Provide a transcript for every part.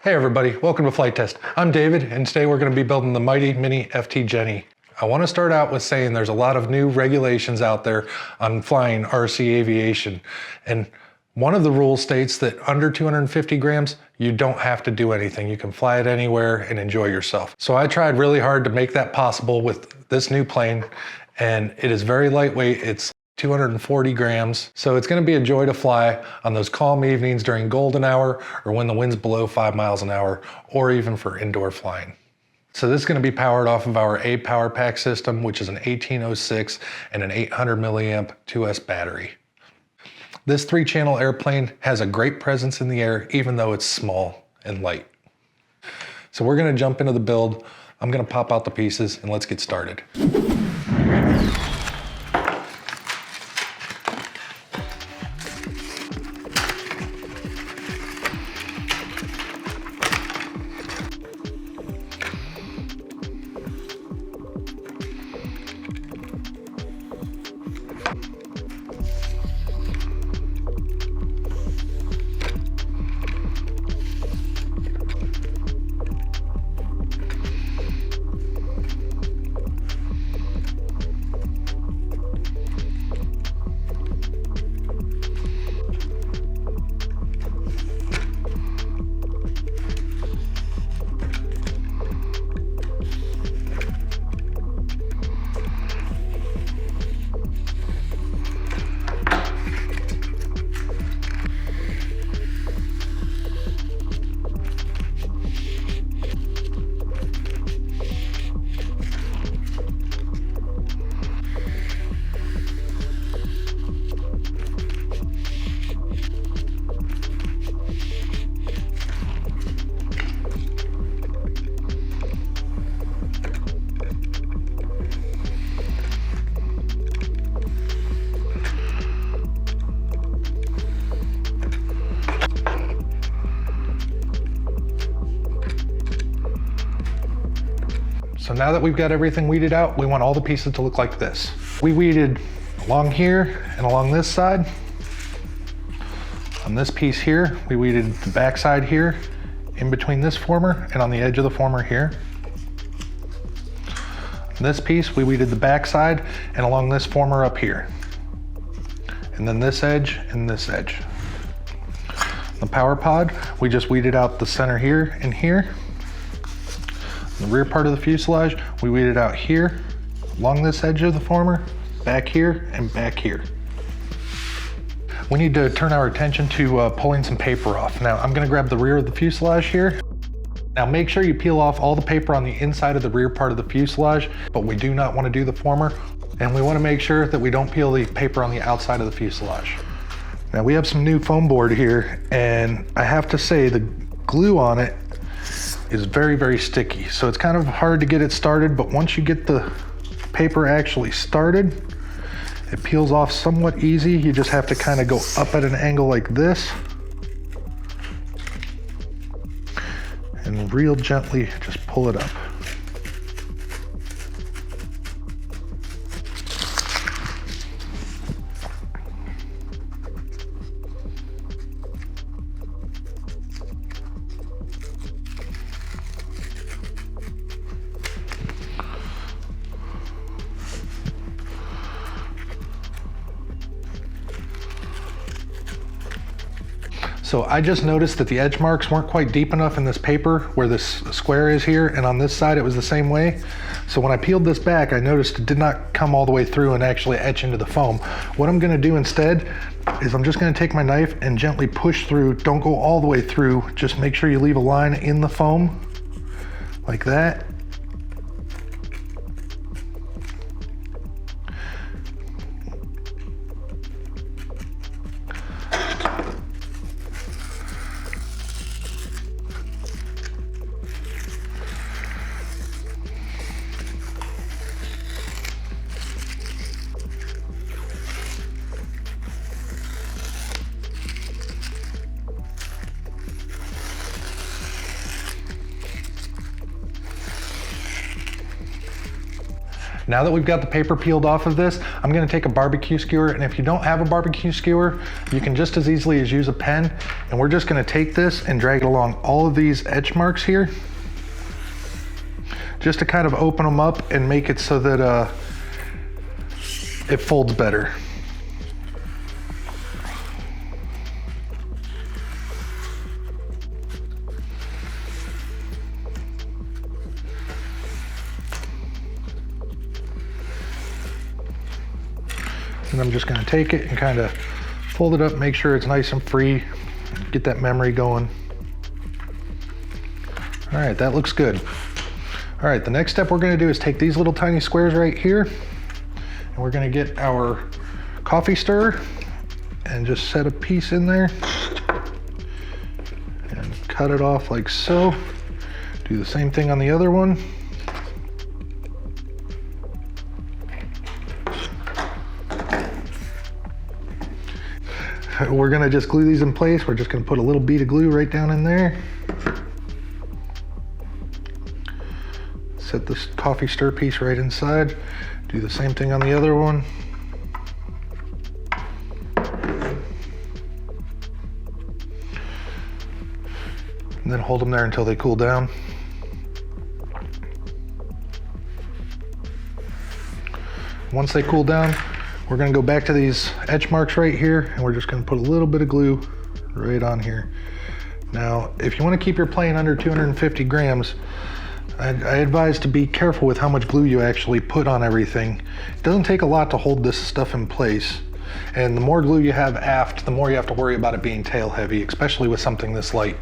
Hey everybody, welcome to Flight Test. I'm David, and today we're going to be building the mighty mini FT Jenny. I want to start out with saying there's a lot of new regulations out there on flying RC aviation, and one of the rules states that under 250 grams, you don't have to do anything. You can fly it anywhere and enjoy yourself. So I tried really hard to make that possible with this new plane, and it is very lightweight. It's 240 grams. So it's going to be a joy to fly on those calm evenings during golden hour or when the wind's below 5 miles an hour, or even for indoor flying. So this is going to be powered off of our A power pack system, which is an 1806 and an 800 milliamp 2S battery. This 3-channel airplane has a great presence in the air, even though it's small and light. So we're going to jump into the build. I'm going to pop out the pieces and let's get started. So now that we've got everything weeded out, we want all the pieces to look like this. We weeded along here and along this side. On this piece here, we weeded the back side here, in between this former and on the edge of the former here. On this piece, we weeded the back side and along this former up here. And then this edge and this edge. The power pod, we just weeded out the center here and here. The rear part of the fuselage, we weeded out here, along this edge of the former, back here, and back here. We need to turn our attention to pulling some paper off. Now, I'm gonna grab the rear of the fuselage here. Now, make sure you peel off all the paper on the inside of the rear part of the fuselage, but we do not wanna do the former, and we wanna make sure that we don't peel the paper on the outside of the fuselage. Now, we have some new foam board here, and I have to say the glue on it is very, very sticky. So it's kind of hard to get it started, but once you get the paper actually started, it peels off somewhat easy. You just have to kind of go up at an angle like this and real gently just pull it up. So I just noticed that the edge marks weren't quite deep enough in this paper where this square is here, and on this side it was the same way. So when I peeled this back, I noticed it did not come all the way through and actually etch into the foam. What I'm gonna do instead is I'm just gonna take my knife and gently push through. Don't go all the way through, just make sure you leave a line in the foam, like that. Now that we've got the paper peeled off of this, I'm gonna take a barbecue skewer, and if you don't have a barbecue skewer, you can just as easily as use a pen, and we're just gonna take this and drag it along all of these etch marks here, just to kind of open them up and make it so that it folds better. And I'm just gonna take it and kind of fold it up, make sure it's nice and free, get that memory going. All right, that looks good. All right, the next step we're gonna do is take these little tiny squares right here, and we're gonna get our coffee stirrer and just set a piece in there and cut it off like so. Do the same thing on the other one. We're gonna just glue these in place. We're just gonna put a little bead of glue right down in there. Set this coffee stir piece right inside. Do the same thing on the other one. And then hold them there until they cool down. Once they cool down, we're gonna go back to these etch marks right here, and we're just gonna put a little bit of glue right on here. Now, if you wanna keep your plane under 250 grams, I advise to be careful with how much glue you actually put on everything. It doesn't take a lot to hold this stuff in place. And the more glue you have aft, the more you have to worry about it being tail heavy, especially with something this light.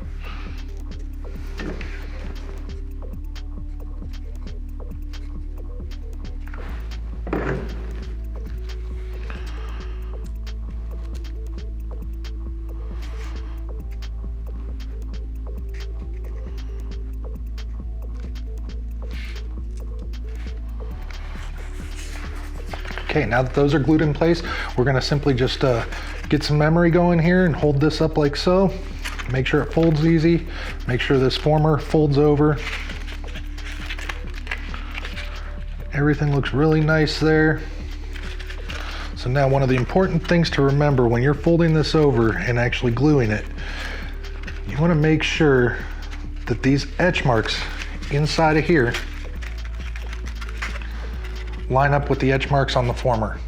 Okay, now that those are glued in place, we're gonna simply just get some memory going here and hold this up like so. Make sure it folds easy. Make sure this former folds over. Everything looks really nice there. So now one of the important things to remember when you're folding this over and actually gluing it, you wanna make sure that these etch marks inside of here line up with the etch marks on the former.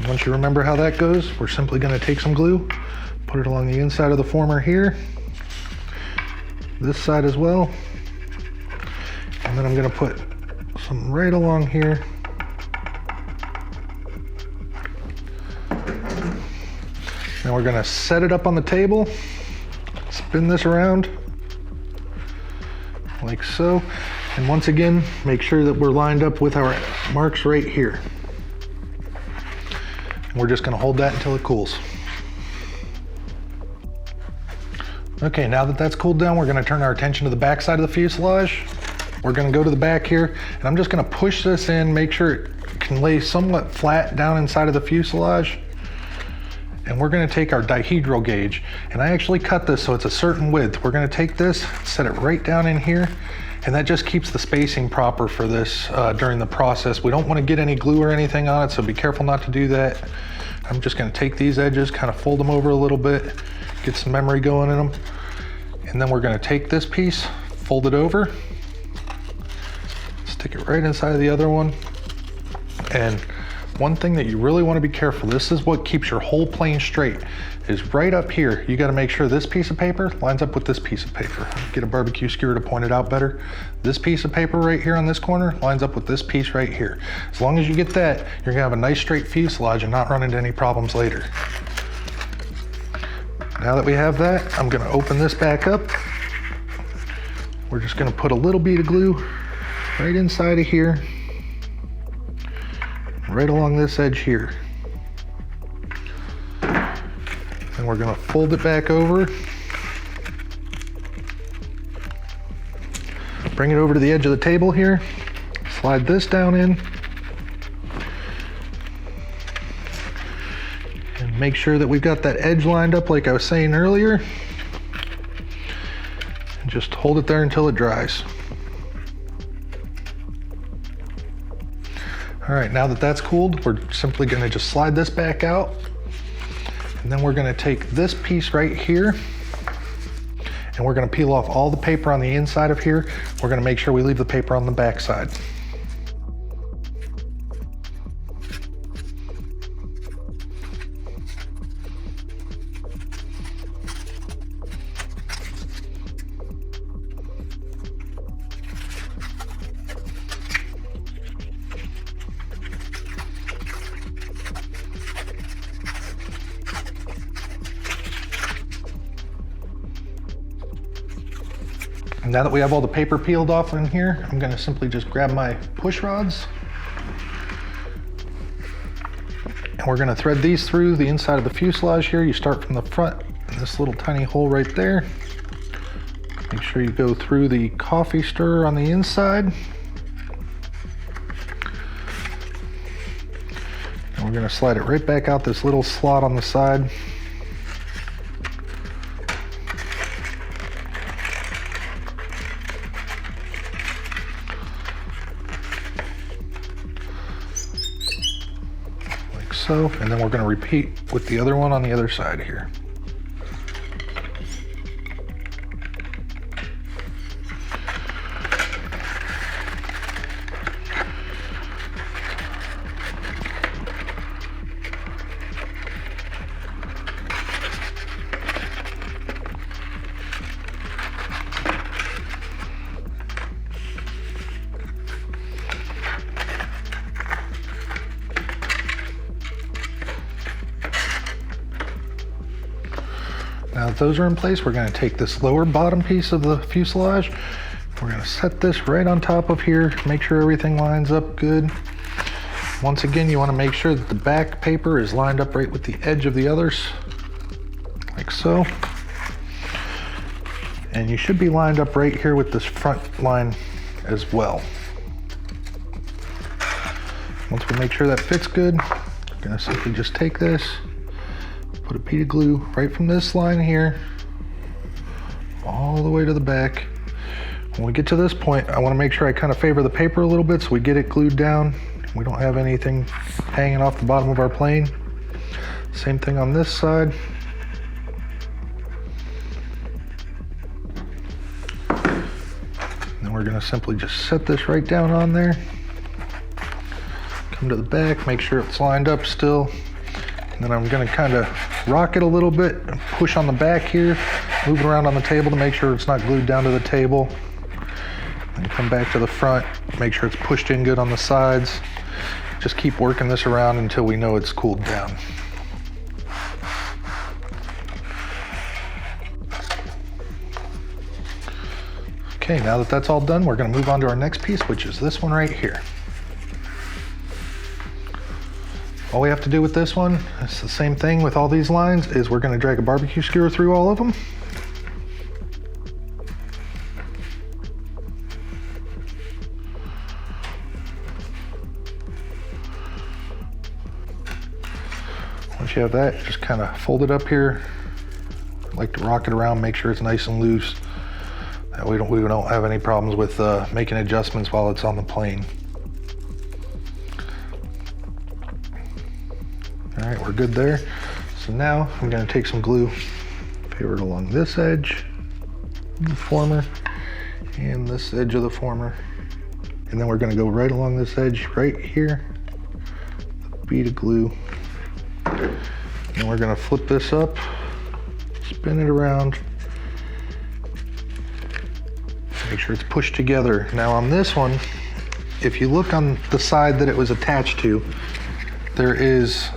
Once you remember how that goes, we're simply going to take some glue, put it along the inside of the former here, this side as well, and then I'm going to put some right along here. Now we're going to set it up on the table, spin this around like so, and once again make sure that we're lined up with our marks right here. And we're just going to hold that until it cools. Okay, now that that's cooled down, we're going to turn our attention to the back side of the fuselage. We're going to go to the back here, and I'm just going to push this in, make sure it can lay somewhat flat down inside of the fuselage. And we're going to take our dihedral gauge, and I actually cut this so it's a certain width. We're going to take this, set it right down in here, and that just keeps the spacing proper for this during the process. We don't want to get any glue or anything on it, so be careful not to do that. I'm just going to take these edges, kind of fold them over a little bit, get some memory going in them, and then we're going to take this piece, fold it over, stick it right inside of the other one. And one thing that you really want to be careful, this is what keeps your whole plane straight, is right up here, you got to make sure this piece of paper lines up with this piece of paper. Get a barbecue skewer to point it out better. This piece of paper right here on this corner lines up with this piece right here. As long as you get that, you're going to have a nice straight fuselage and not run into any problems later. Now that we have that, I'm going to open this back up. We're just going to put a little bead of glue right inside of here, right along this edge here. And we're going to fold it back over, bring it over to the edge of the table here, slide this down in, and make sure that we've got that edge lined up like I was saying earlier. And Just hold it there until it dries. All right, now that that's cooled, we're simply gonna just slide this back out. And then we're gonna take this piece right here and we're gonna peel off all the paper on the inside of here. We're gonna make sure we leave the paper on the back side. Now that we have all the paper peeled off in here, I'm gonna simply just grab my push rods and we're gonna thread these through the inside of the fuselage here. You start from the front in this little tiny hole right there. Make sure you go through the coffee stirrer on the inside. And we're gonna slide it right back out this little slot on the side. So, and then we're going to repeat with the other one on the other side here. Now that those are in place, we're going to take this lower bottom piece of the fuselage. We're going to set this right on top of here, make sure everything lines up good. Once again, you want to make sure that the back paper is lined up right with the edge of the others, like so. And you should be lined up right here with this front line as well. Once we make sure that fits good, we're going to simply just take this, put a bead of glue right from this line here all the way to the back. When we get to this point, I want to make sure I kind of favor the paper a little bit so we get it glued down. We don't have anything hanging off the bottom of our plane. Same thing on this side. Then we're going to simply just set this right down on there. Come to the back, make sure it's lined up still. And then I'm going to kind of rock it a little bit and push on the back here, move it around on the table to make sure it's not glued down to the table. Then come back to the front, make sure it's pushed in good on the sides. Just keep working this around until we know it's cooled down. Okay, now that that's all done, we're going to move on to our next piece, which is this one right here. All we have to do with this one, it's the same thing with all these lines, is we're going to drag a barbecue skewer through all of them. Once you have that, just kind of fold it up here. I like to rock it around, make sure it's nice and loose. That way we don't have any problems with making adjustments while it's on the plane. All right, we're good there. So now I'm going to take some glue, favor it along this edge of the former and this edge of the former. And then we're going to go right along this edge right here, a bead of glue. And we're going to flip this up, spin it around, make sure it's pushed together. Now on this one, if you look on the side that it was attached to, there is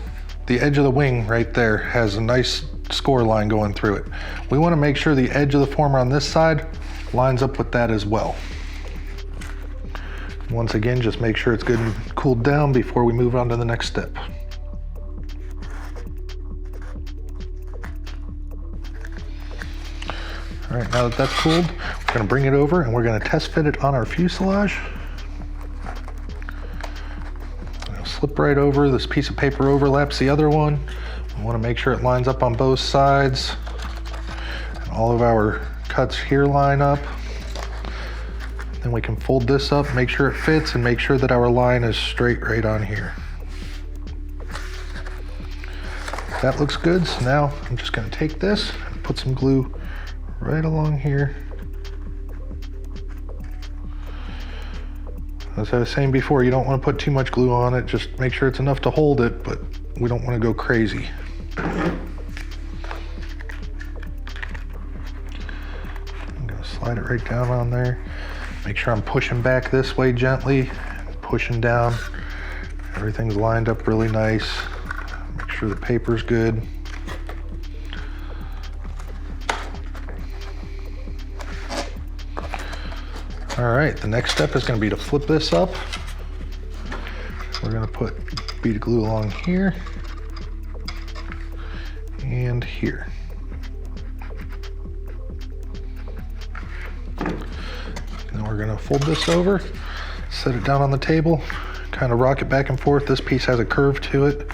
the edge of the wing right there has a nice score line going through it. We want to make sure the edge of the former on this side lines up with that as well. Once again, just make sure it's good and cooled down before we move on to the next step. All right, now that that's cooled, we're going to bring it over and we're going to test fit it on our fuselage. Slip right over, this piece of paper overlaps the other one. We want to make sure it lines up on both sides. And all of our cuts here line up. Then we can fold this up, make sure it fits, and make sure that our line is straight right on here. That looks good, so now I'm just gonna take this and put some glue right along here. As I was saying before, you don't want to put too much glue on it, just make sure it's enough to hold it, but we don't want to go crazy. I'm gonna slide it right down on there. Make sure I'm pushing back this way gently, pushing down. Everything's lined up really nice. Make sure the paper's good. All right, the next step is going to be to flip this up. We're going to put a bead of glue along here and here. Then we're going to fold this over, set it down on the table, kind of rock it back and forth. This piece has a curve to it.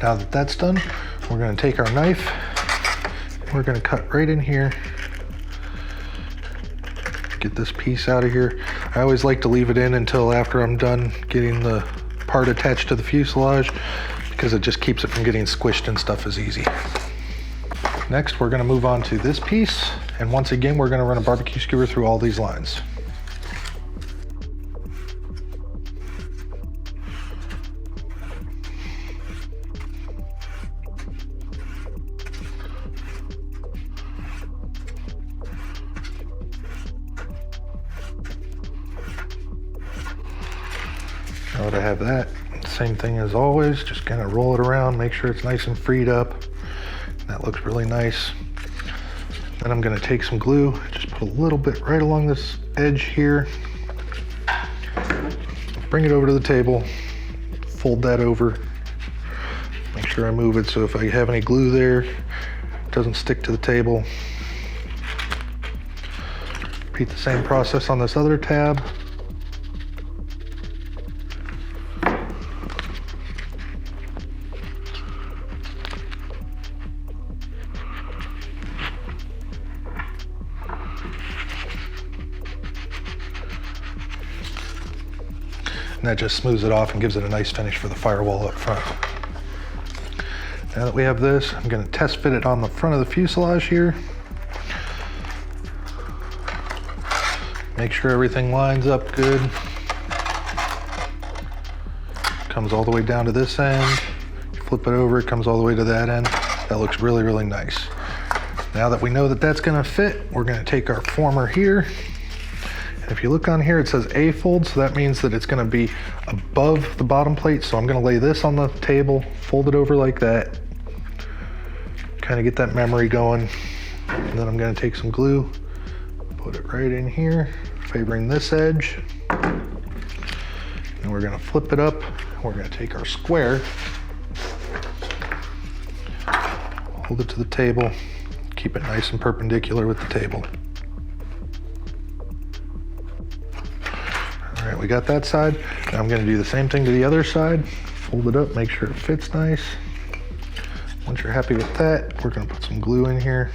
Now that that's done, we're going to take our knife, and we're going to cut right in here. Get this piece out of here. I always like to leave it in until after I'm done getting the part attached to the fuselage, because it just keeps it from getting squished and stuff as easy. Next, we're going to move on to this piece, and once again, we're going to run a barbecue skewer through all these lines. Now that I have that, same thing as always, just kind of roll it around, make sure it's nice and freed up. That looks really nice. Then I'm going to take some glue, just put a little bit right along this edge here. Bring it over to the table, fold that over. Make sure I move it so if I have any glue there, it doesn't stick to the table. Repeat the same process on this other tab. And that just smooths it off and gives it a nice finish for the firewall up front. Now that we have this, I'm going to test fit it on the front of the fuselage here. Make sure everything lines up good. Comes all the way down to this end. You flip it over, it comes all the way to that end. That looks really, really nice. Now that we know that that's going to fit, we're going to take our former here. If you look on here, it says A fold, so that means that it's going to be above the bottom plate. So I'm going to lay this on the table, fold it over like that, kind of get that memory going. And then I'm going to take some glue, put it right in here, favoring this edge. And we're going to flip it up. We're going to take our square, hold it to the table, keep it nice and perpendicular with the table. All right, we got that side. Now I'm going to do the same thing to the other side. Fold it up, make sure it fits nice. Once you're happy with that, we're going to put some glue in here.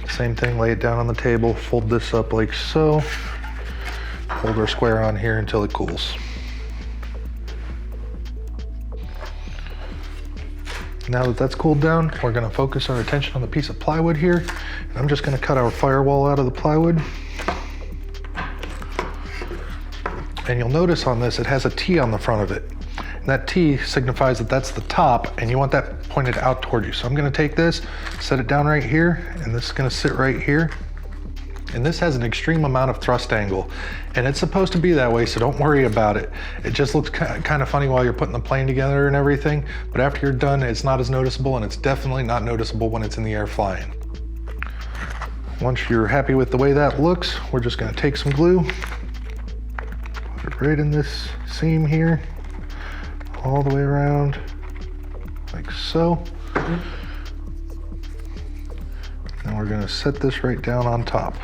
Same thing, lay it down on the table, fold this up like so. Hold our square on here until it cools. Now that that's cooled down, we're going to focus our attention on the piece of plywood here. And I'm just going to cut our firewall out of the plywood. And you'll notice on this, it has a T on the front of it. And that T signifies that that's the top, and you want that pointed out toward you. So I'm gonna take this, set it down right here, and this is gonna sit right here. And this has an extreme amount of thrust angle, and it's supposed to be that way, so don't worry about it. It just looks kind of funny while you're putting the plane together and everything, but after you're done, it's not as noticeable, and it's definitely not noticeable when it's in the air flying. Once you're happy with the way that looks, we're just gonna take some glue, put it right in this seam here, all the way around, like so. Then we're we're gonna set this right down on top.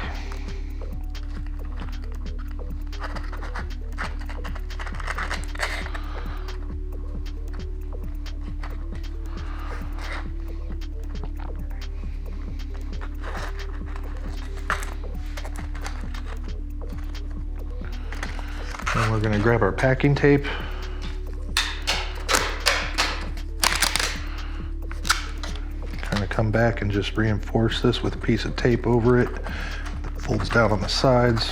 And we're gonna grab our packing tape. Kind of come back and just reinforce this with a piece of tape over it that folds down on the sides.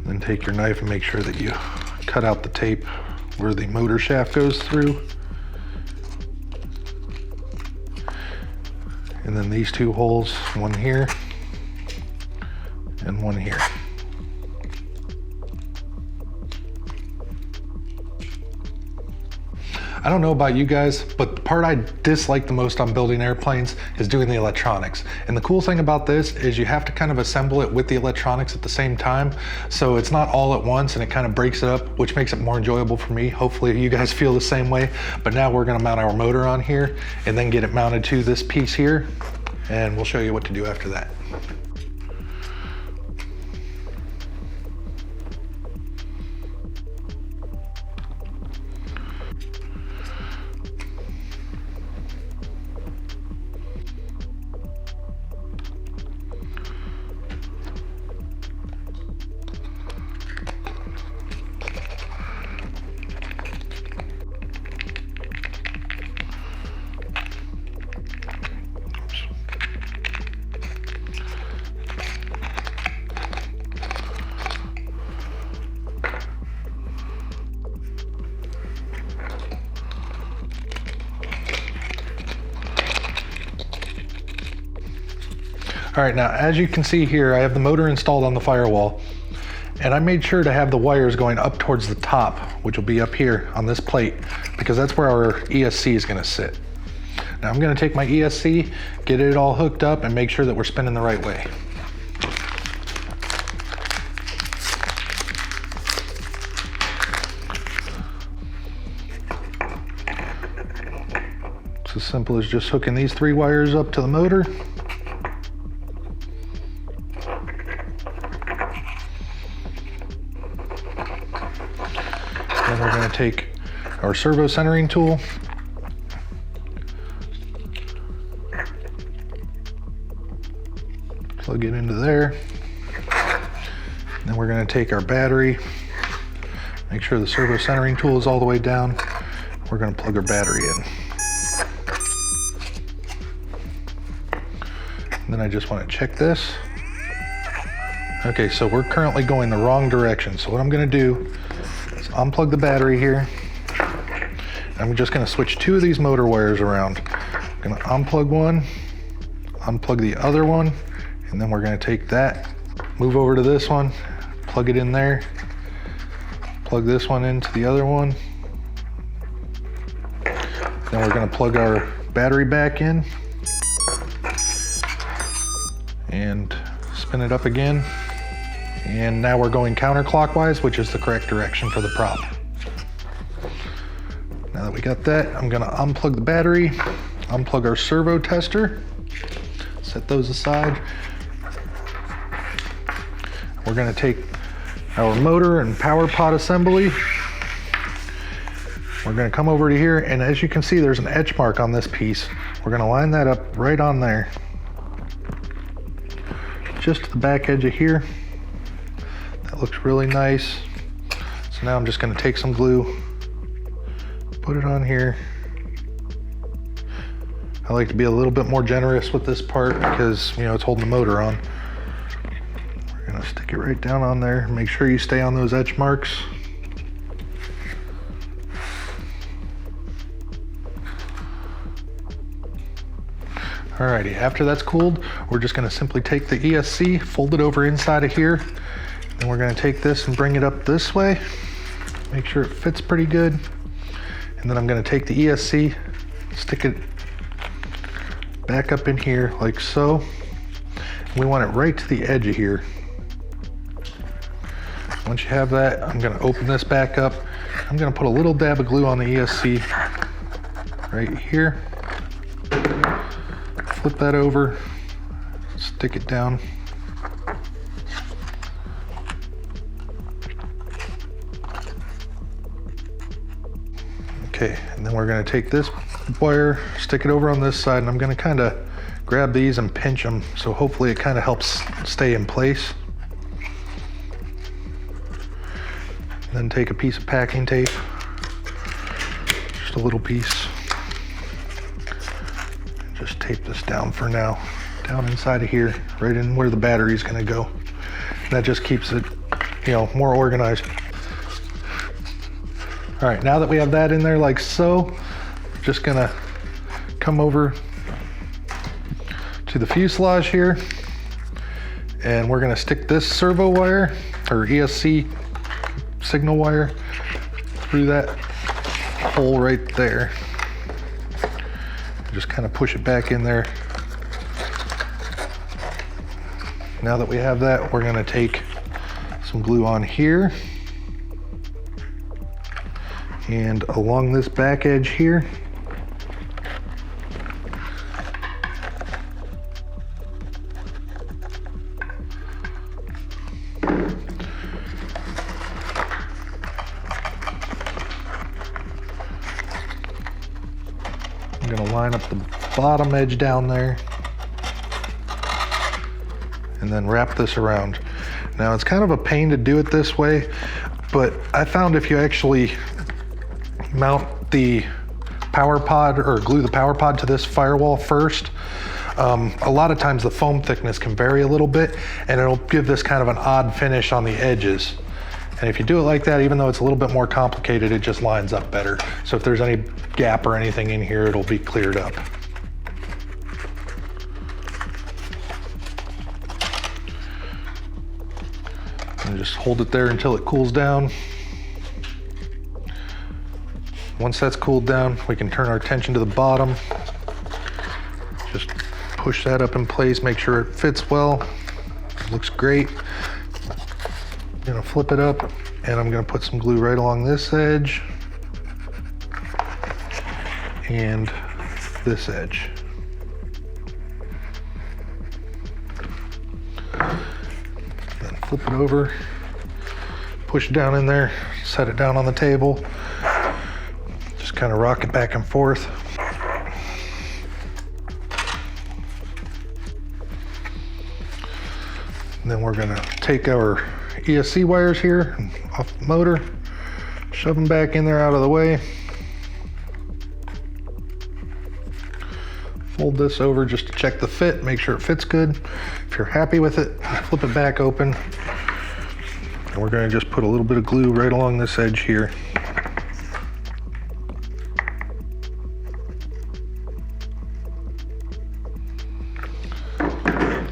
Then take your knife and make sure that you cut out the tape where the motor shaft goes through. And then these two holes, one here and one here. I don't know about you guys, but the part I dislike the most on building airplanes is doing the electronics. And the cool thing about this is you have to kind of assemble it with the electronics at the same time. So it's not all at once and it kind of breaks it up, which makes it more enjoyable for me. Hopefully you guys feel the same way. But now we're gonna mount our motor on here and then get it mounted to this piece here. And we'll show you what to do after that. All right, now as you can see here, I have the motor installed on the firewall, and I made sure to have the wires going up towards the top, which will be up here on this plate, because that's where our ESC is gonna sit. Now I'm gonna take my ESC, get it all hooked up, and make sure that we're spinning the right way. It's as simple as just hooking these 3 wires up to the motor. Then we're going to take our servo centering tool, plug it into there. Then we're going to take our battery, make sure the servo centering tool is all the way down. We're going to plug our battery in. And then I just want to check this. Okay, so we're currently going the wrong direction. So what I'm going to do is unplug the battery here. I'm just going to switch 2 of these motor wires around. I'm going to unplug one, unplug the other one, and then we're going to take that, move over to this one, plug it in there, plug this one into the other one. Then we're going to plug our battery back in and spin it up again. And now we're going counterclockwise, which is the correct direction for the prop. Now that we got that, I'm gonna unplug the battery, unplug our servo tester, set those aside. We're gonna take our motor and power pod assembly. We're gonna come over to here, and as you can see, there's an etch mark on this piece. We're gonna line that up right on there, just to the back edge of here. That looks really nice. So now I'm just gonna take some glue, put it on here. I like to be a little bit more generous with this part because, you know, it's holding the motor on. We're gonna stick it right down on there. Make sure you stay on those etch marks. Alrighty, after that's cooled, we're just gonna simply take the ESC, fold it over inside of here, and we're gonna take this and bring it up this way. Make sure it fits pretty good. And then I'm gonna take the ESC, stick it back up in here like so. We want it right to the edge of here. Once you have that, I'm gonna open this back up. I'm gonna put a little dab of glue on the ESC right here. Flip that over, stick it down. Okay, and then we're gonna take this wire, stick it over on this side, and I'm gonna kinda grab these and pinch them, so hopefully it kinda helps stay in place. Then take a piece of packing tape, just a little piece. Just tape this down for now, down inside of here, right in where the battery is gonna go. That just keeps it, you know, more organized. All right, now that we have that in there like so, just gonna come over to the fuselage here, and we're gonna stick this servo wire, or ESC signal wire, through that hole right there. Just kind of push it back in there. Now that we have that, we're gonna take some glue on here, and along this back edge here, I'm gonna line up the bottom edge down there and then wrap this around. Now it's kind of a pain to do it this way, but I found if you actually mount the power pod or glue the power pod to this firewall first, a lot of times the foam thickness can vary a little bit, and it'll give this kind of an odd finish on the edges. And if you do it like that, even though it's a little bit more complicated, it just lines up better. So if there's any gap or anything in here, it'll be cleared up. And just hold it there until it cools down. Once that's cooled down, we can turn our attention to the bottom. Just push that up in place, make sure it fits well. It looks great. I'm gonna flip it up, and I'm gonna put some glue right along this edge and this edge. Then flip it over, push it down in there, set it down on the table. Just kind of rock it back and forth. And then we're gonna take our ESC wires here off the motor, shove them back in there out of the way. Fold this over just to check the fit, make sure it fits good. If you're happy with it, flip it back open. And we're gonna just put a little bit of glue right along this edge here.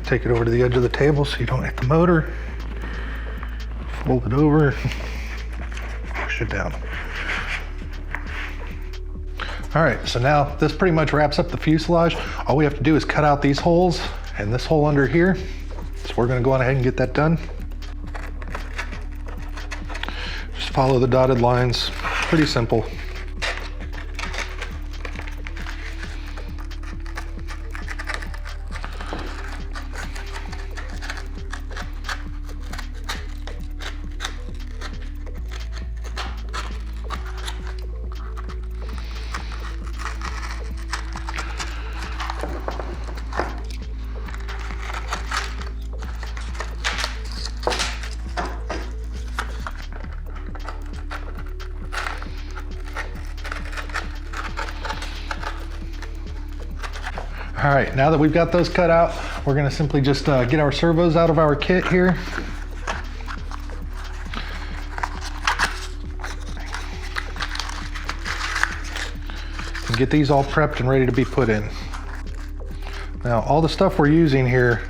Take it over to the edge of the table so you don't hit the motor. Fold it over, push it down. All right, so now this pretty much wraps up the fuselage. All we have to do is cut out these holes and this hole under here. So we're gonna go on ahead and get that done. Just follow the dotted lines, pretty simple. All right, now that we've got those cut out, we're gonna simply just get our servos out of our kit here. And get these all prepped and ready to be put in. Now, all the stuff we're using here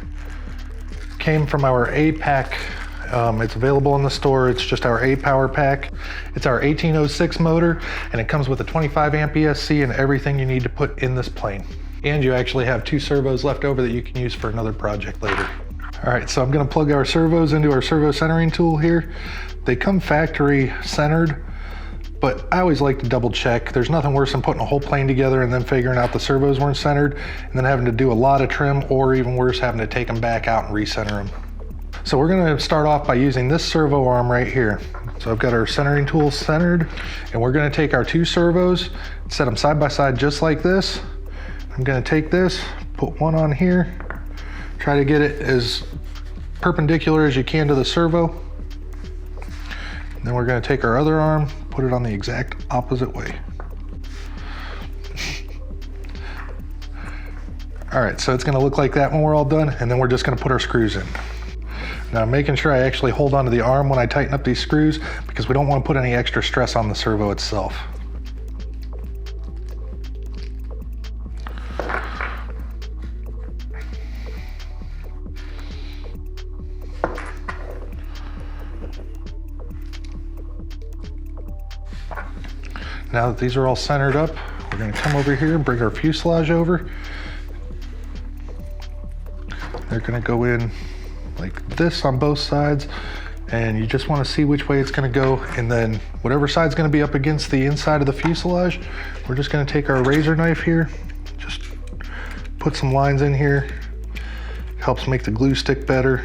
came from our A pack. It's available in the store. It's just our A power pack. It's our 1806 motor, and it comes with a 25 amp ESC and everything you need to put in this plane. And you actually have 2 servos left over that you can use for another project later. All right, so I'm gonna plug our servos into our servo centering tool here. They come factory centered, but I always like to double check. There's nothing worse than putting a whole plane together and then figuring out the servos weren't centered and then having to do a lot of trim, or even worse, having to take them back out and recenter them. So we're gonna start off by using this servo arm right here. So I've got our centering tool centered, and we're gonna take our 2 servos, set them side by side just like this. I'm gonna take this, put one on here, try to get it as perpendicular as you can to the servo. And then we're gonna take our other arm, put it on the exact opposite way. All right, so it's gonna look like that when we're all done, and then we're just gonna put our screws in. Now I'm making sure I actually hold onto the arm when I tighten up these screws, because we don't wanna put any extra stress on the servo itself. Now that these are all centered up, we're going to come over here and bring our fuselage over. They're going to go in like this on both sides, and you just want to see which way it's going to go, and then whatever side's going to be up against the inside of the fuselage, we're just going to take our razor knife here, just put some lines in here. Helps make the glue stick better.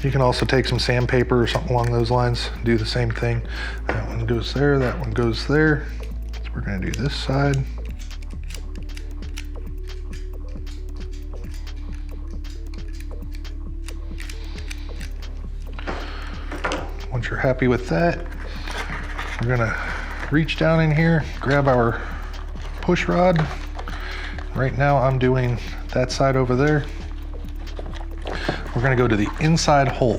You can also take some sandpaper or something along those lines, do the same thing. That one goes there, that one goes there. So we're gonna do this side. Once you're happy with that, we're gonna reach down in here, grab our push rod. Right now I'm doing that side over there. We're gonna go to the inside hole,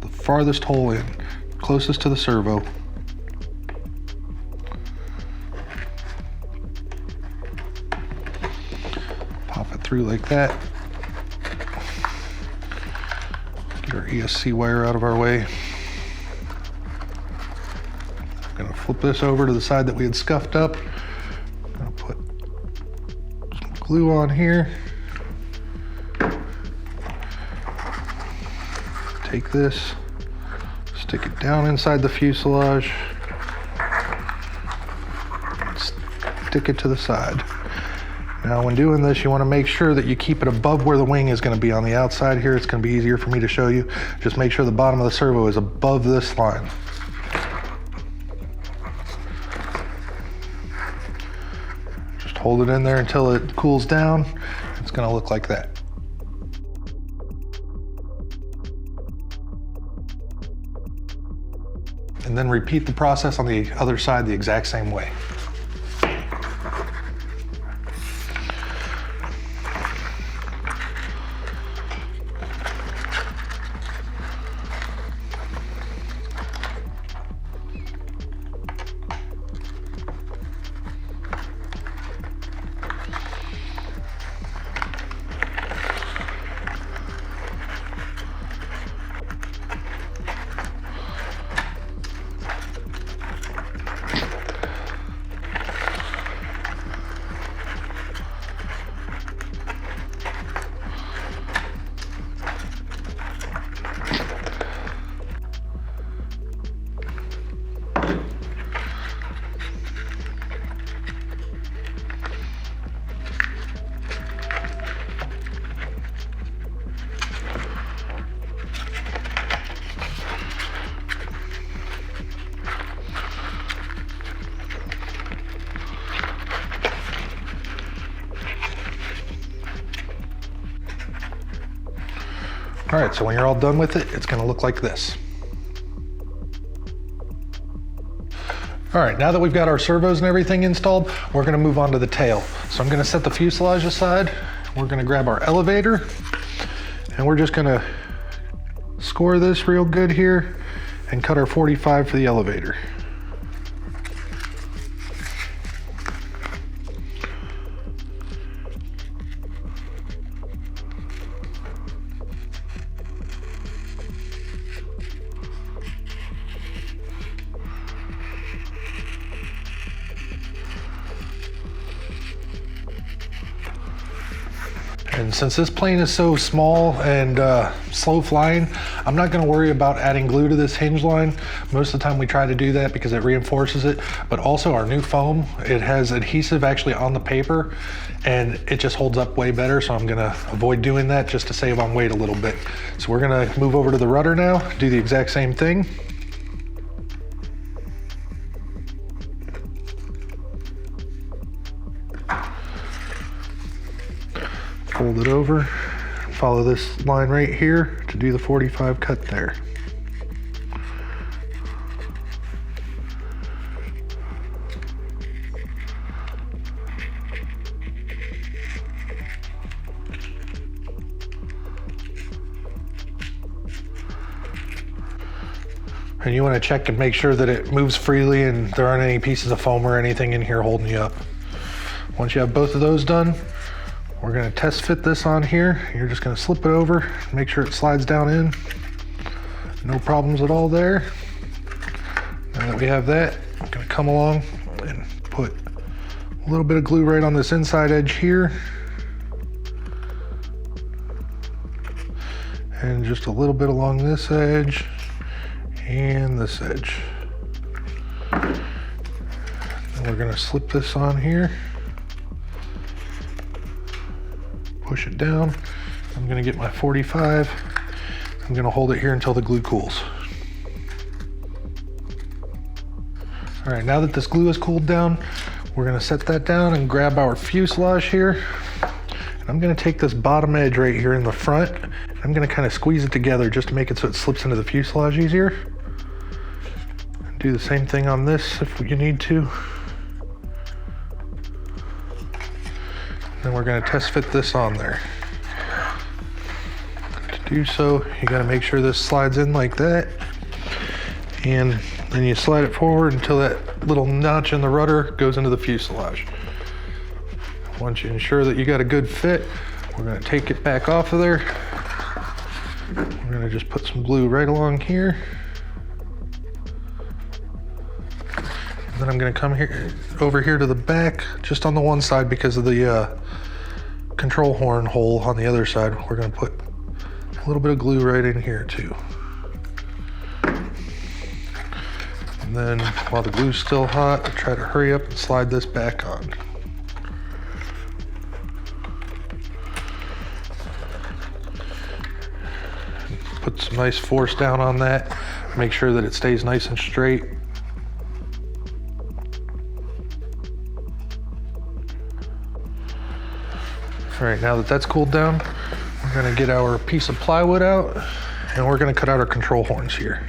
the farthest hole in, closest to the servo. Pop it through like that. Get our ESC wire out of our way. I'm gonna flip this over to the side that we had scuffed up. I'm gonna put some glue on here. Take this, stick it down inside the fuselage, stick it to the side. Now when doing this, you want to make sure that you keep it above where the wing is going to be on the outside here. It's going to be easier for me to show you. Just make sure the bottom of the servo is above this line. Just hold it in there until it cools down. It's going to look like that. And then repeat the process on the other side the exact same way. All right, so when you're all done with it, it's gonna look like this. All right, now that we've got our servos and everything installed, we're gonna move on to the tail. So I'm gonna set the fuselage aside. We're gonna grab our elevator, and we're just gonna score this real good here and cut our 45 for the elevator. And since this plane is so small and slow flying, I'm not gonna worry about adding glue to this hinge line. Most of the time we try to do that because it reinforces it, but also our new foam, it has adhesive actually on the paper and it just holds up way better, so I'm gonna avoid doing that just to save on weight a little bit. So we're gonna move over to the rudder now, do the exact same thing. Fold it over, follow this line right here to do the 45 cut there. And you want to check and make sure that it moves freely and there aren't any pieces of foam or anything in here holding you up. Once you have both of those done, we're going to test fit this on here. You're just going to slip it over, make sure it slides down in. No problems at all there. Now that we have that, I'm going to come along and put a little bit of glue right on this inside edge here. And just a little bit along this edge and this edge. Then we're going to slip this on here. Push it down. I'm gonna get my 45. I'm gonna hold it here until the glue cools. All right, now that this glue is cooled down, we're gonna set that down and grab our fuselage here. And I'm gonna take this bottom edge right here in the front, and I'm gonna kind of squeeze it together just to make it so it slips into the fuselage easier. Do the same thing on this if you need to. Then we're going to test fit this on there. To do so, you got to make sure this slides in like that. And then you slide it forward until that little notch in the rudder goes into the fuselage. Once you ensure that you got a good fit, we're going to take it back off of there. We're going to just put some glue right along here. And then I'm going to come here over here to the back, just on the one side because of the control horn hole on the other side. We're going to put a little bit of glue right in here too. And then while the glue's still hot, try to hurry up and slide this back on. Put some nice force down on that. Make sure that it stays nice and straight. All right, now that that's cooled down, we're gonna get our piece of plywood out and we're gonna cut out our control horns here.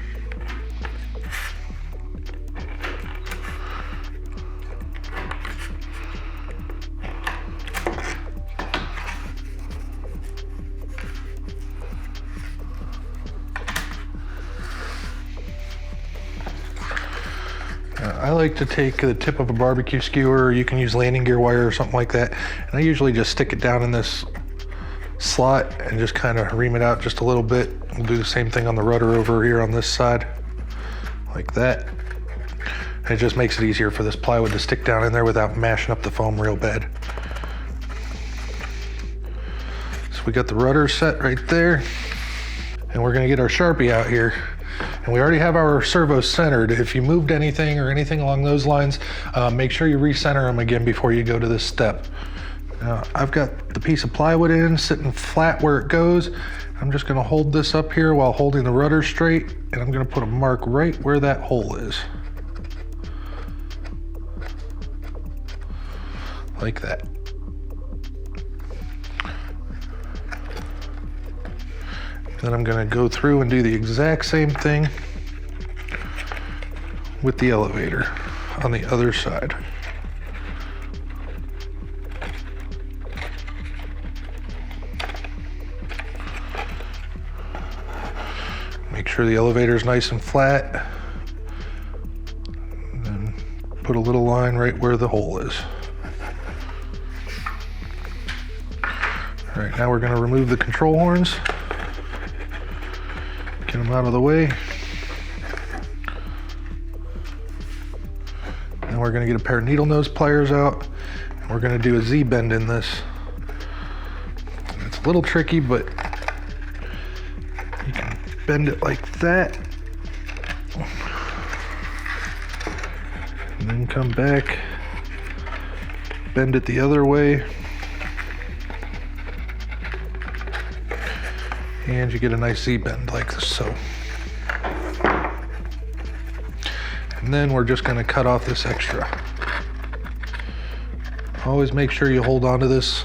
I like to take the tip of a barbecue skewer, or you can use landing gear wire or something like that, and I usually just stick it down in this slot and just kind of ream it out just a little bit. We'll do the same thing on the rudder over here on this side, like that. And it just makes it easier for this plywood to stick down in there without mashing up the foam real bad. So we got the rudder set right there, and we're gonna get our Sharpie out here. And we already have our servos centered. If you moved anything or anything along those lines, make sure you recenter them again before you go to this step. Now, I've got the piece of plywood in, sitting flat where it goes. I'm just gonna hold this up here while holding the rudder straight, and I'm gonna put a mark right where that hole is. Like that. Then I'm gonna go through and do the exact same thing with the elevator on the other side. Make sure the elevator is nice and flat. And then put a little line right where the hole is. All right, now we're gonna remove the control horns. Get them out of the way. And we're gonna get a pair of needle nose pliers out, and we're gonna do a Z-bend in this. a little tricky, but you can bend it like that. And then come back, bend it the other way. And you get a nice Z-bend like so. And then we're just gonna cut off this extra. Always make sure you hold on to this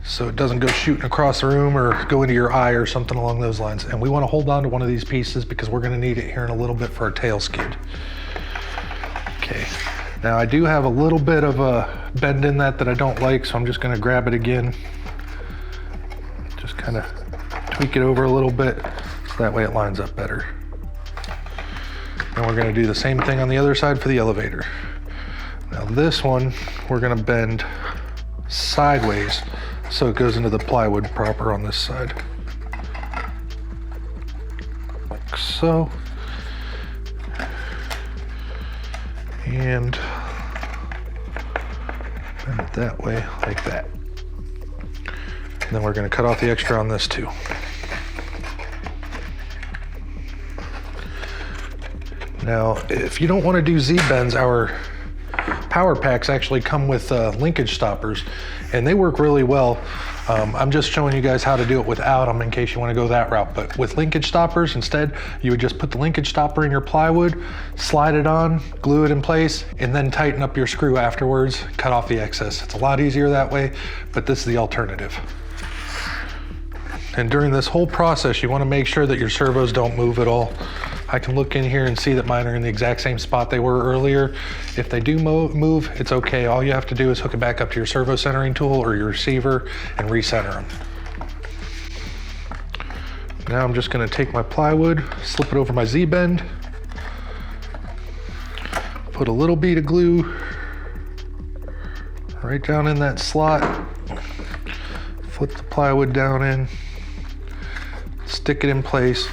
so it doesn't go shooting across the room or go into your eye or something along those lines. And we wanna hold on to one of these pieces because we're gonna need it here in a little bit for our tail skid. Okay, now I do have a little bit of a bend in that I don't like, so I'm just gonna grab it again. Just kind of tweak it over a little bit so that way it lines up better. And we're gonna do the same thing on the other side for the elevator. Now this one, we're gonna bend sideways so it goes into the plywood proper on this side. Like so. And bend it that way, like that. And then we're gonna cut off the extra on this too. Now, if you don't want to do Z-bends, our power packs actually come with linkage stoppers, and they work really well. I'm just showing you guys how to do it without them in case you want to go that route. But with linkage stoppers, instead, you would just put the linkage stopper in your plywood, slide it on, glue it in place, and then tighten up your screw afterwards, cut off the excess. It's a lot easier that way, but this is the alternative. And during this whole process, you want to make sure that your servos don't move at all. I can look in here and see that mine are in the exact same spot they were earlier. If they do move, it's okay. All you have to do is hook it back up to your servo centering tool or your receiver and recenter them. Now I'm just gonna take my plywood, slip it over my Z-bend, put a little bead of glue right down in that slot, flip the plywood down in, stick it in place.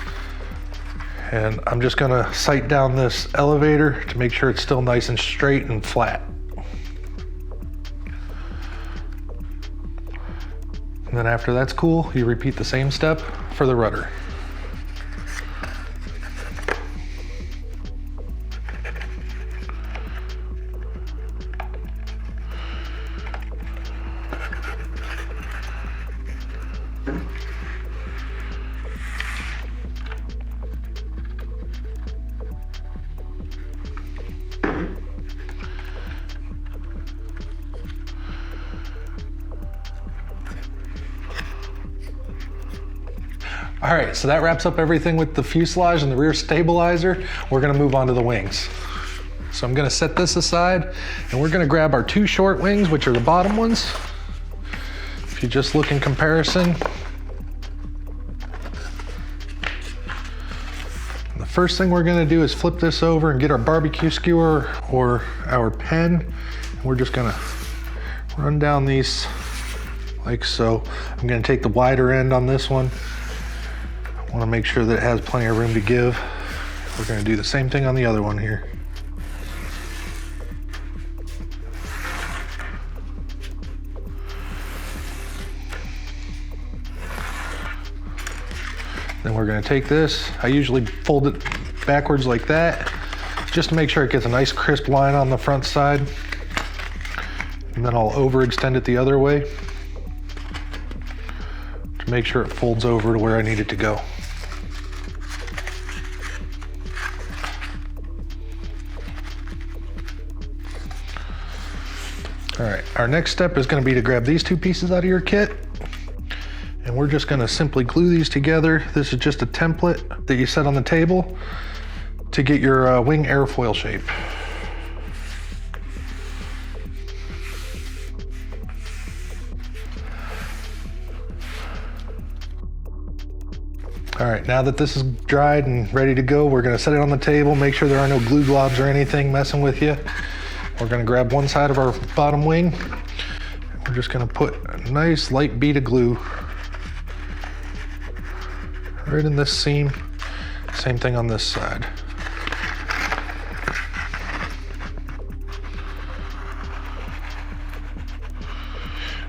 And I'm just gonna sight down this elevator to make sure it's still nice and straight and flat. And then after that's cool, you repeat the same step for the rudder. All right, so that wraps up everything with the fuselage and the rear stabilizer. We're gonna move on to the wings. So I'm gonna set this aside and we're gonna grab our two short wings, which are the bottom ones. If you just look in comparison, the first thing we're gonna do is flip this over and get our barbecue skewer or our pen. And we're just gonna run down these like so. I'm gonna take the wider end on this one. I want to make sure that it has plenty of room to give. We're going to do the same thing on the other one here. Then we're going to take this. I usually fold it backwards like that, just to make sure it gets a nice crisp line on the front side. And then I'll overextend it the other way to make sure it folds over to where I need it to go. All right, our next step is going to be to grab these two pieces out of your kit, and we're just going to simply glue these together. This is just a template that you set on the table to get your wing airfoil shape. All right, now that this is dried and ready to go, we're going to set it on the table, make sure there are no glue globs or anything messing with you. We're gonna grab one side of our bottom wing. We're just gonna put a nice light bead of glue right in this seam. Same thing on this side.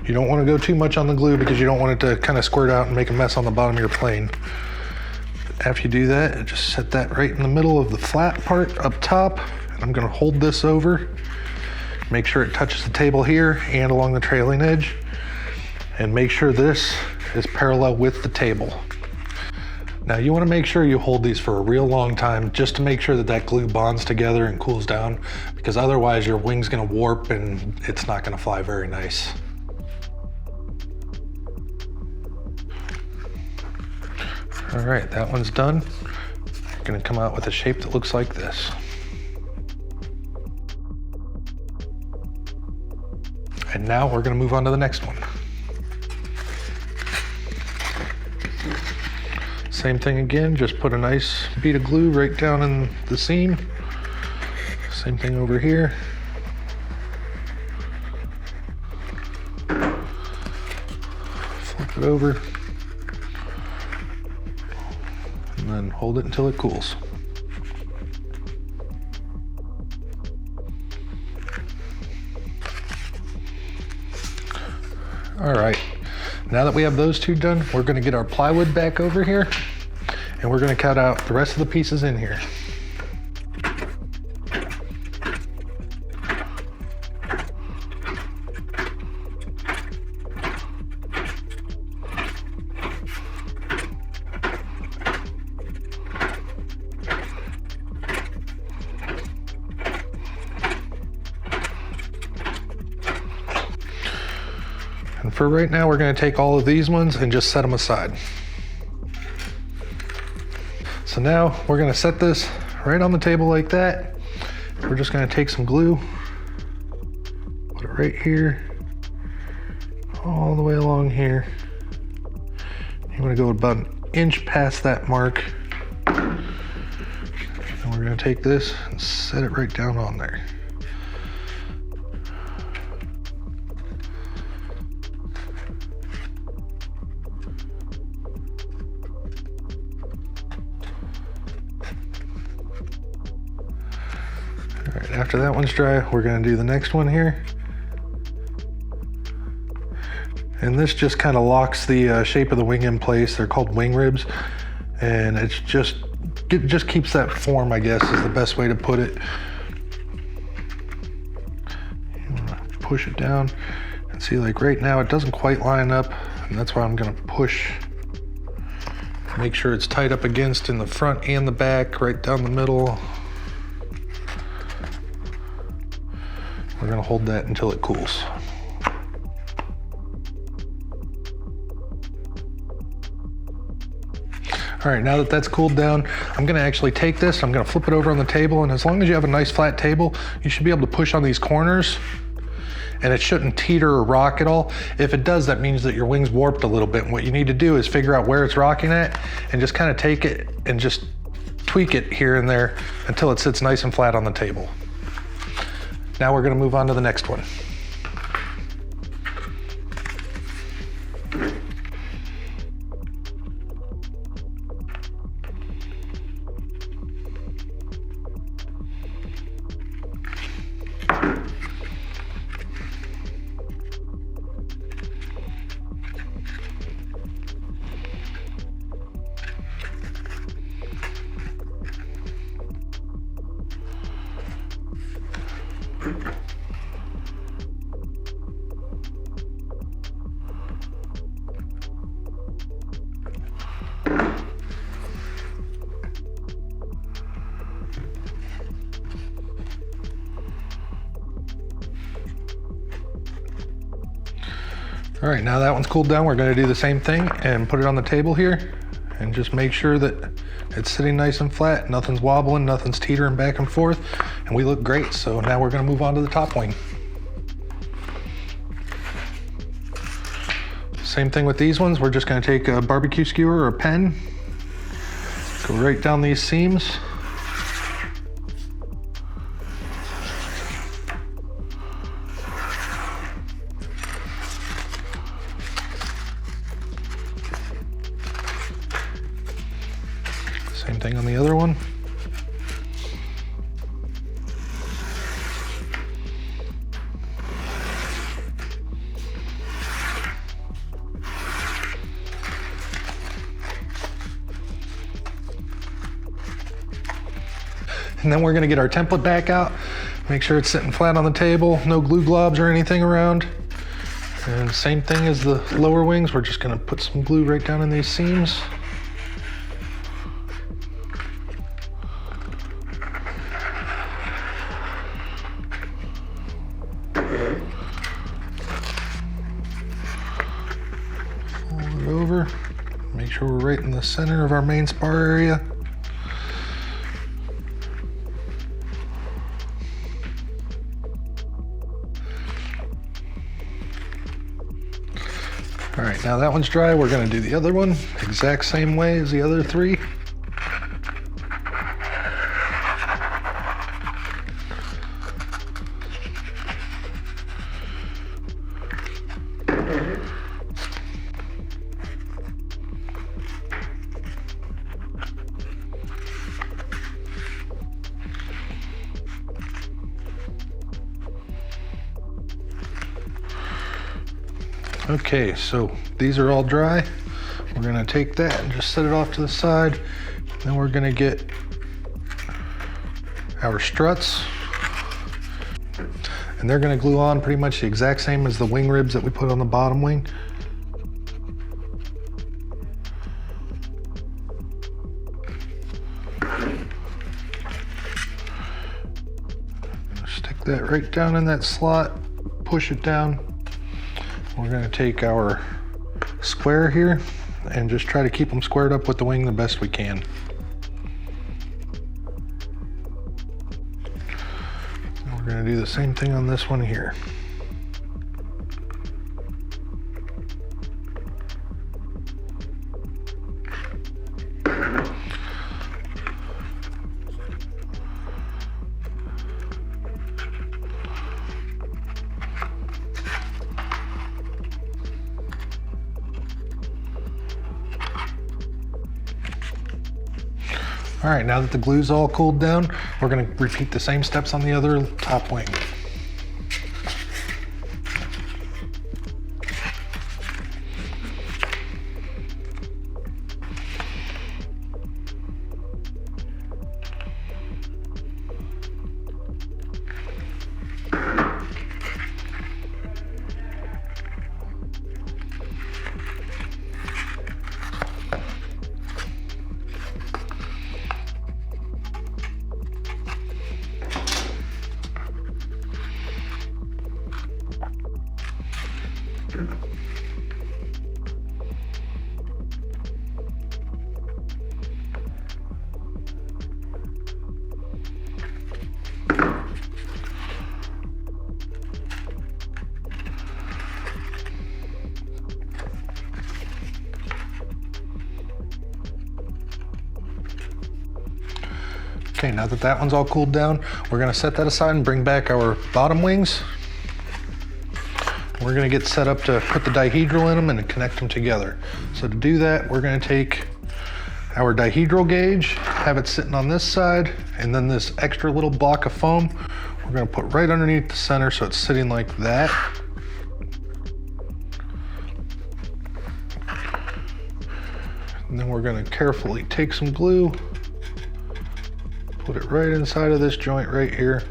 You don't want to go too much on the glue because you don't want it to kind of squirt out and make a mess on the bottom of your plane. After you do that, just set that right in the middle of the flat part up top. I'm going to hold this over, make sure it touches the table here and along the trailing edge, and make sure this is parallel with the table. Now you want to make sure you hold these for a real long time just to make sure that that glue bonds together and cools down, because otherwise your wing's going to warp and it's not going to fly very nice. All right, that one's done. You're going to come out with a shape that looks like this. And now we're going to move on to the next one. Same thing again, just put a nice bead of glue right down in the seam. Same thing over here. Flip it over. And then hold it until it cools. All right, now that we have those two done, we're gonna get our plywood back over here and we're gonna cut out the rest of the pieces in here. And for right now, we're going to take all of these ones and just set them aside. So now we're going to set this right on the table like that. We're just going to take some glue, put it right here, all the way along here. You want to go about an inch past that mark. And we're going to take this and set it right down on there. All right, after that one's dry, we're going to do the next one here. And this just kind of locks the shape of the wing in place. They're called wing ribs. And it just keeps that form, I guess, is the best way to put it. You want to push it down and see, like right now, it doesn't quite line up. And that's why I'm going to push. Make sure it's tight up against in the front and the back, right down the middle. We're going to hold that until it cools. All right, now that that's cooled down, I'm gonna actually take this, I'm gonna flip it over on the table, and as long as you have a nice flat table, you should be able to push on these corners, and it shouldn't teeter or rock at all. If it does, that means that your wing's warped a little bit, and what you need to do is figure out where it's rocking at, and just kind of take it and just tweak it here and there until it sits nice and flat on the table. Now we're gonna move on to the next one. All right, now that one's cooled down, we're gonna do the same thing and put it on the table here and just make sure that it's sitting nice and flat, nothing's wobbling, nothing's teetering back and forth, and we look great. So now we're gonna move on to the top wing. Same thing with these ones. We're just gonna take a barbecue skewer or a pen, go right down these seams. Same thing on the other one. And then we're gonna get our template back out, make sure it's sitting flat on the table, no glue globs or anything around. And same thing as the lower wings, we're just gonna put some glue right down in these seams. Fold it over, make sure we're right in the center of our main spar area. All right, now that one's dry, we're gonna do the other one, exact same way as the other three. Okay, so these are all dry. We're gonna take that and just set it off to the side. Then we're gonna get our struts. And they're gonna glue on pretty much the exact same as the wing ribs that we put on the bottom wing. Stick that right down in that slot, push it down. We're going to take our square here and just try to keep them squared up with the wing the best we can. And we're going to do the same thing on this one here. All right, now that the glue's all cooled down, we're gonna repeat the same steps on the other top wing. Okay, now that that one's all cooled down, we're gonna set that aside and bring back our bottom wings. We're gonna get set up to put the dihedral in them and connect them together. So to do that, we're gonna take our dihedral gauge, have it sitting on this side, and then this extra little block of foam, we're gonna put right underneath the center so it's sitting like that. And then we're gonna carefully take some glue, put it right inside of this joint right here.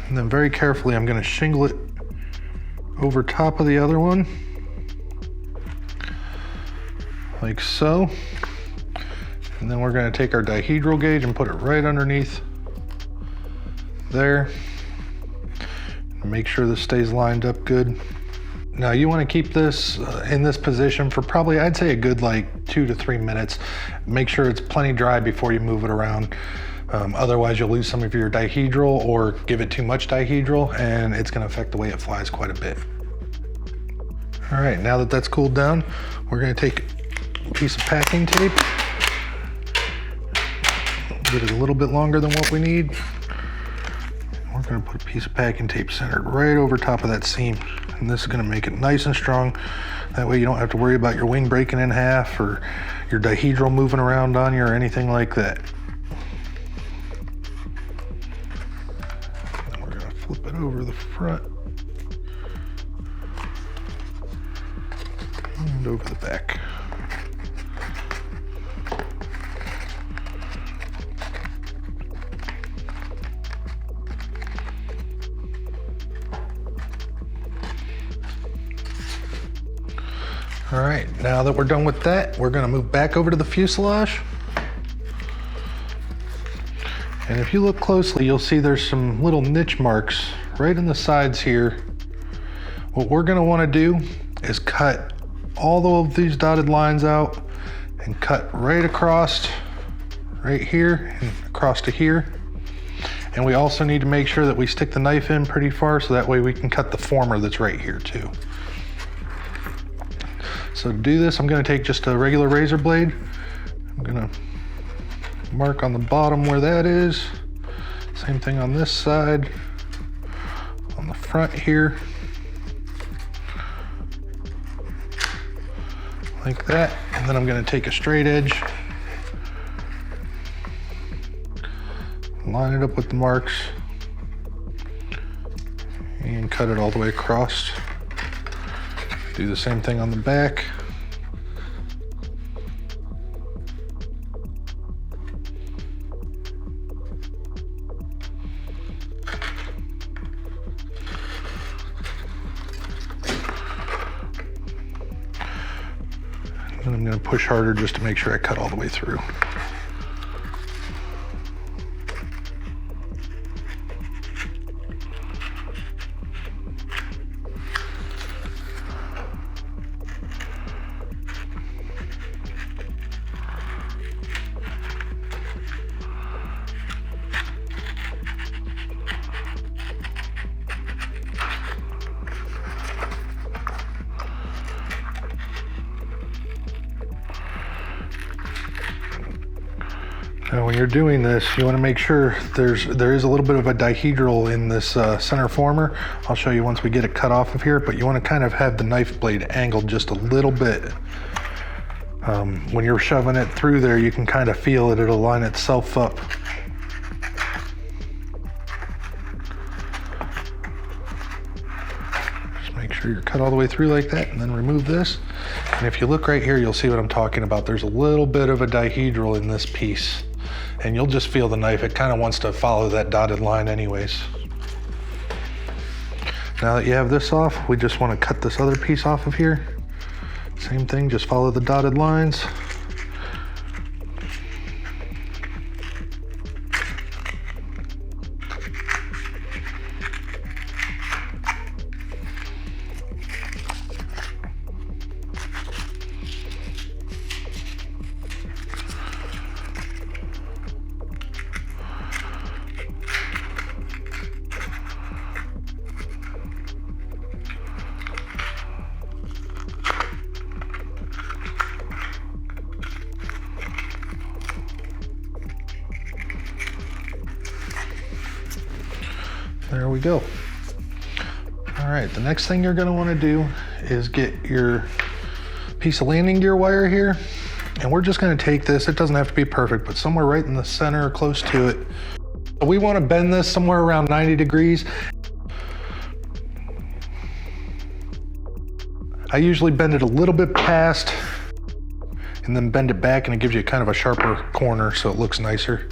And then very carefully, I'm gonna shingle it over top of the other one, like so. And then we're gonna take our dihedral gauge and put it right underneath there. Make sure this stays lined up good. Now you want to keep this in this position for probably, I'd say a good like 2 to 3 minutes. Make sure it's plenty dry before you move it around. Otherwise you'll lose some of your dihedral or give it too much dihedral and it's going to affect the way it flies quite a bit. All right, now that that's cooled down, we're going to take a piece of packing tape. Get it a little bit longer than what we need. We're going to put a piece of packing tape centered right over top of that seam. And this is going to make it nice and strong. That way you don't have to worry about your wing breaking in half or your dihedral moving around on you or anything like that. And we're going to flip it over the front and over the back. All right, now that we're done with that, we're gonna move back over to the fuselage. And if you look closely, you'll see there's some little niche marks right in the sides here. What we're gonna wanna do is cut all of these dotted lines out and cut right across, right here and across to here. And we also need to make sure that we stick the knife in pretty far so that way we can cut the former that's right here too. So to do this, I'm gonna take just a regular razor blade. I'm gonna mark on the bottom where that is. Same thing on this side, on the front here. Like that, and then I'm gonna take a straight edge, line it up with the marks, and cut it all the way across. Do the same thing on the back. And I'm going to push harder just to make sure I cut all the way through. Now when you're doing this, you want to make sure there is a little bit of a dihedral in this center former. I'll show you once we get it cut off of here, but you want to kind of have the knife blade angled just a little bit. When you're shoving it through there, you can kind of feel it, it'll line itself up. Just make sure you're cut all the way through like that, and then remove this. And if you look right here, you'll see what I'm talking about. There's a little bit of a dihedral in this piece. And you'll just feel the knife, it kind of wants to follow that dotted line anyways. Now that you have this off, we just want to cut this other piece off of here. Same thing, just follow the dotted lines. There we go. All right, the next thing you're gonna wanna do is get your piece of landing gear wire here. And we're just gonna take this, it doesn't have to be perfect, but somewhere right in the center or close to it. We wanna bend this somewhere around 90 degrees. I usually bend it a little bit past and then bend it back, and it gives you kind of a sharper corner so it looks nicer.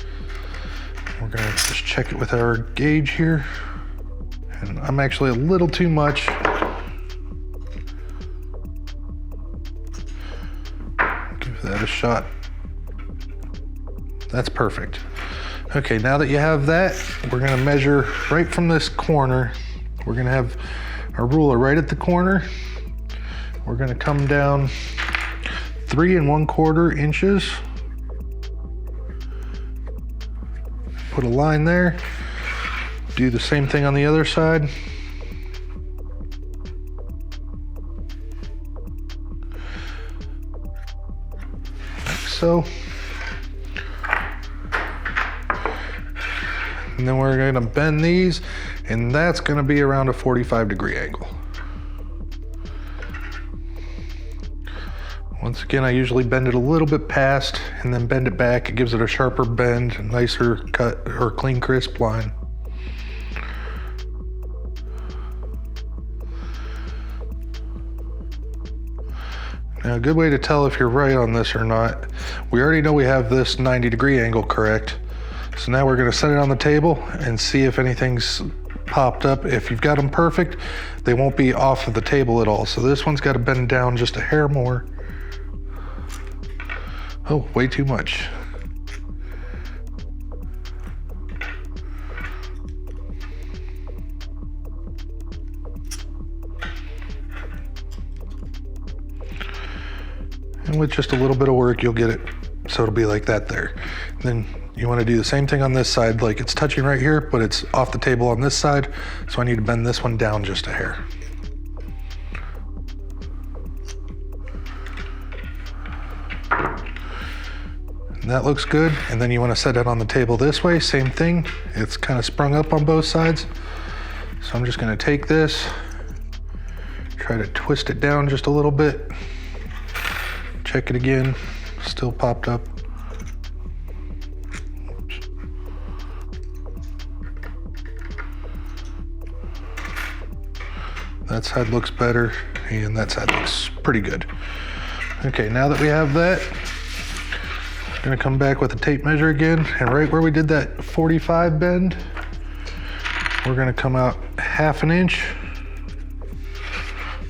We're gonna just check it with our gauge here. And I'm actually a little too much. Give that a shot. That's perfect. Okay, now that you have that, we're gonna measure right from this corner. We're gonna have our ruler right at the corner. We're gonna come down 3 1/4 inches. Put a line there. Do the same thing on the other side. Like so. And then we're gonna bend these, and that's gonna be around a 45-degree angle. Once again, I usually bend it a little bit past and then bend it back. It gives it a sharper bend, a nicer cut or clean, crisp line. Now, a good way to tell if you're right on this or not, we already know we have this 90-degree angle correct. So now we're gonna set it on the table and see if anything's popped up. If you've got them perfect, they won't be off of the table at all. So this one's got to bend down just a hair more. Oh, way too much. And with just a little bit of work, you'll get it so it'll be like that there. And then you want to do the same thing on this side, like it's touching right here, but it's off the table on this side. So I need to bend this one down just a hair. And that looks good. And then you want to set it on the table this way, same thing. It's kind of sprung up on both sides. So I'm just going to take this, try to twist it down just a little bit. Check it again, still popped up. Oops. That side looks better, and that side looks pretty good. Okay, now that we have that, I'm gonna come back with the tape measure again, and right where we did that 45 bend, we're gonna come out 1/2 inch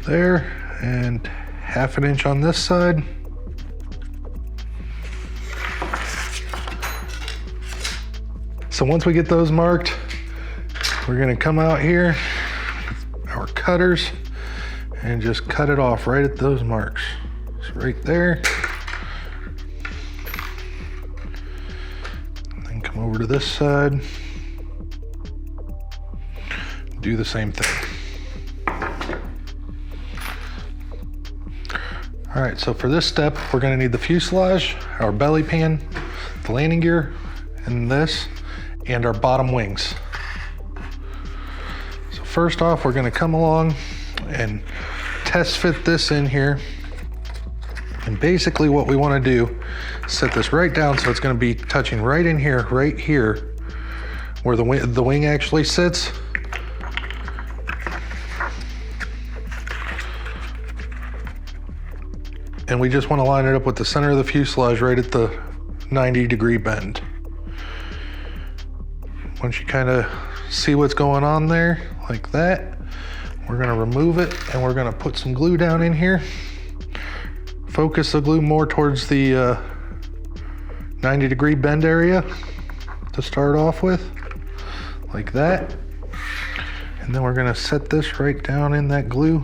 there, and 1/2 inch on this side. So once we get those marked, we're gonna come out here, our cutters, and just cut it off right at those marks. So right there. And then come over to this side. Do the same thing. All right, so for this step, we're gonna need the fuselage, our belly pan, the landing gear, and this, and our bottom wings. So first off, we're gonna come along and test fit this in here. And basically what we wanna do, set this right down so it's gonna be touching right in here, right here, where the wing actually sits. And we just wanna line it up with the center of the fuselage right at the 90-degree bend. Once you kind of see what's going on there, like that, we're gonna remove it and we're gonna put some glue down in here. Focus the glue more towards the 90-degree bend area to start off with, like that. And then we're gonna set this right down in that glue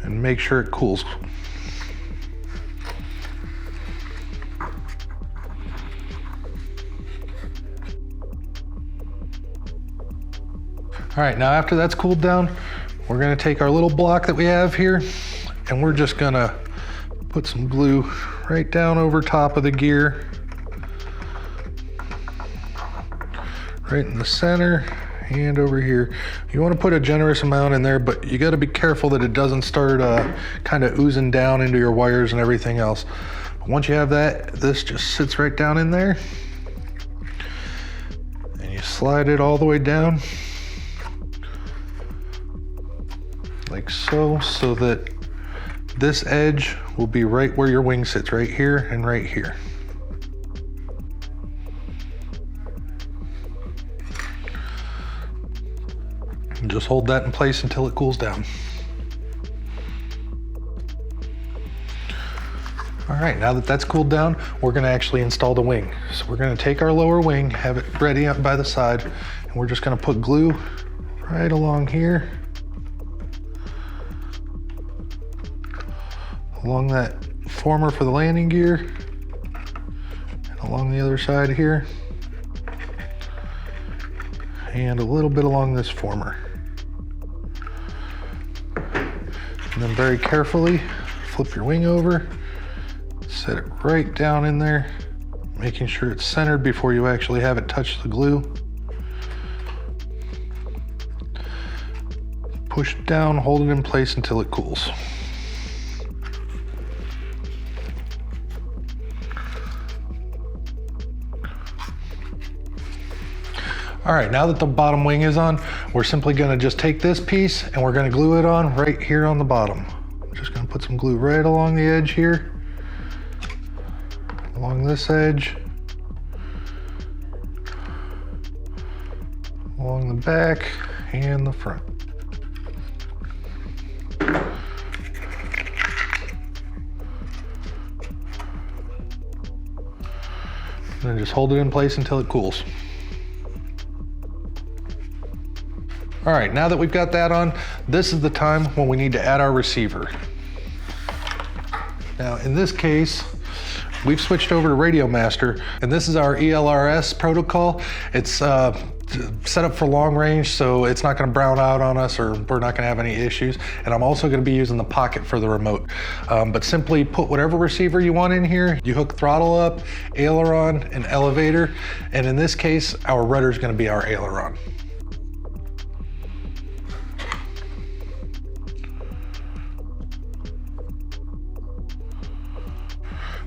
and make sure it cools. All right, now after that's cooled down, we're gonna take our little block that we have here and we're just gonna put some glue right down over top of the gear, right in the center and over here. You wanna put a generous amount in there, but you gotta be careful that it doesn't start kind of oozing down into your wires and everything else. But once you have that, this just sits right down in there and you slide it all the way down. Like so, so that this edge will be right where your wing sits, right here and right here. And just hold that in place until it cools down. All right, now that that's cooled down, we're gonna actually install the wing. So we're gonna take our lower wing, have it ready up by the side, and we're just gonna put glue right along here, along that former for the landing gear, and along the other side here, and a little bit along this former. And then very carefully flip your wing over, set it right down in there, making sure it's centered before you actually have it touch the glue. Push down, hold it in place until it cools. All right, now that the bottom wing is on, we're simply gonna just take this piece and we're gonna glue it on right here on the bottom. I'm just gonna put some glue right along the edge here, along this edge, along the back and the front. And then just hold it in place until it cools. All right, now that we've got that on, this is the time when we need to add our receiver. Now in this case, we've switched over to Radio Master, and this is our ELRS protocol. It's set up for long range, so it's not gonna brown out on us, or we're not gonna have any issues. And I'm also gonna be using the pocket for the remote. But simply put whatever receiver you want in here. You hook throttle up, aileron, and elevator. And in this case, our rudder is gonna be our aileron.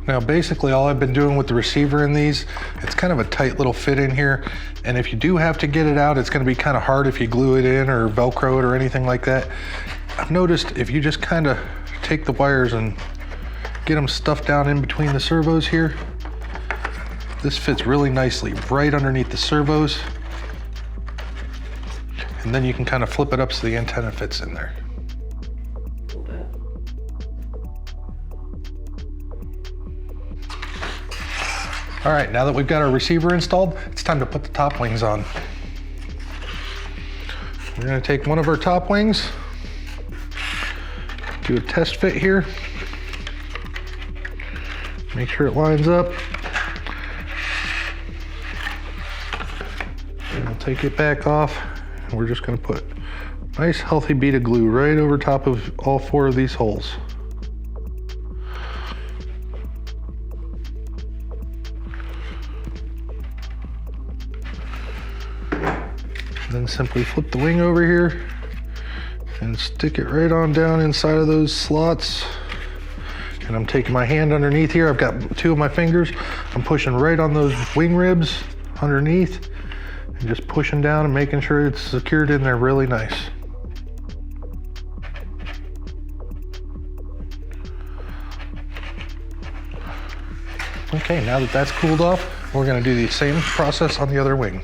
Now basically all I've been doing with the receiver in these, it's kind of a tight little fit in here, and if you do have to get it out, it's going to be kind of hard if you glue it in or Velcro it or anything like that. I've noticed if you just kind of take the wires and get them stuffed down in between the servos here, this fits really nicely right underneath the servos, and then you can kind of flip it up so the antenna fits in there. All right, now that we've got our receiver installed, it's time to put the top wings on. We're gonna take one of our top wings, do a test fit here, make sure it lines up. And we'll take it back off, and we're just gonna put a nice healthy bead of glue right over top of all 4 of these holes. Then simply flip the wing over here and stick it right on down inside of those slots. And I'm taking my hand underneath here. I've got 2 of my fingers. I'm pushing right on those wing ribs underneath and just pushing down and making sure it's secured in there really nice. Okay, now that that's cooled off, we're gonna do the same process on the other wing.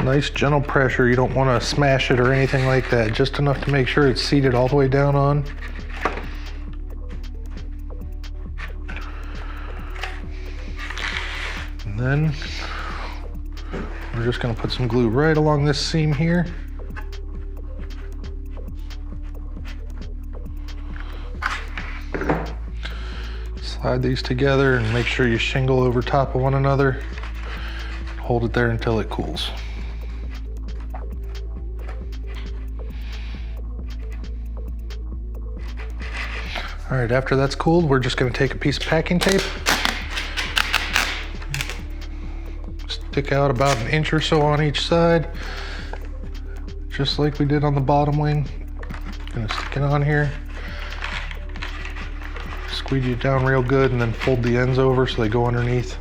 Nice gentle pressure. You don't want to smash it or anything like that. Just enough to make sure it's seated all the way down on. And then we're just going to put some glue right along this seam here. Slide these together and make sure you shingle over top of one another. Hold it there until it cools. All right, after that's cooled, we're just gonna take a piece of packing tape, stick out about 1 inch or so on each side, just like we did on the bottom wing. Gonna stick it on here, squeegee it down real good, and then fold the ends over so they go underneath.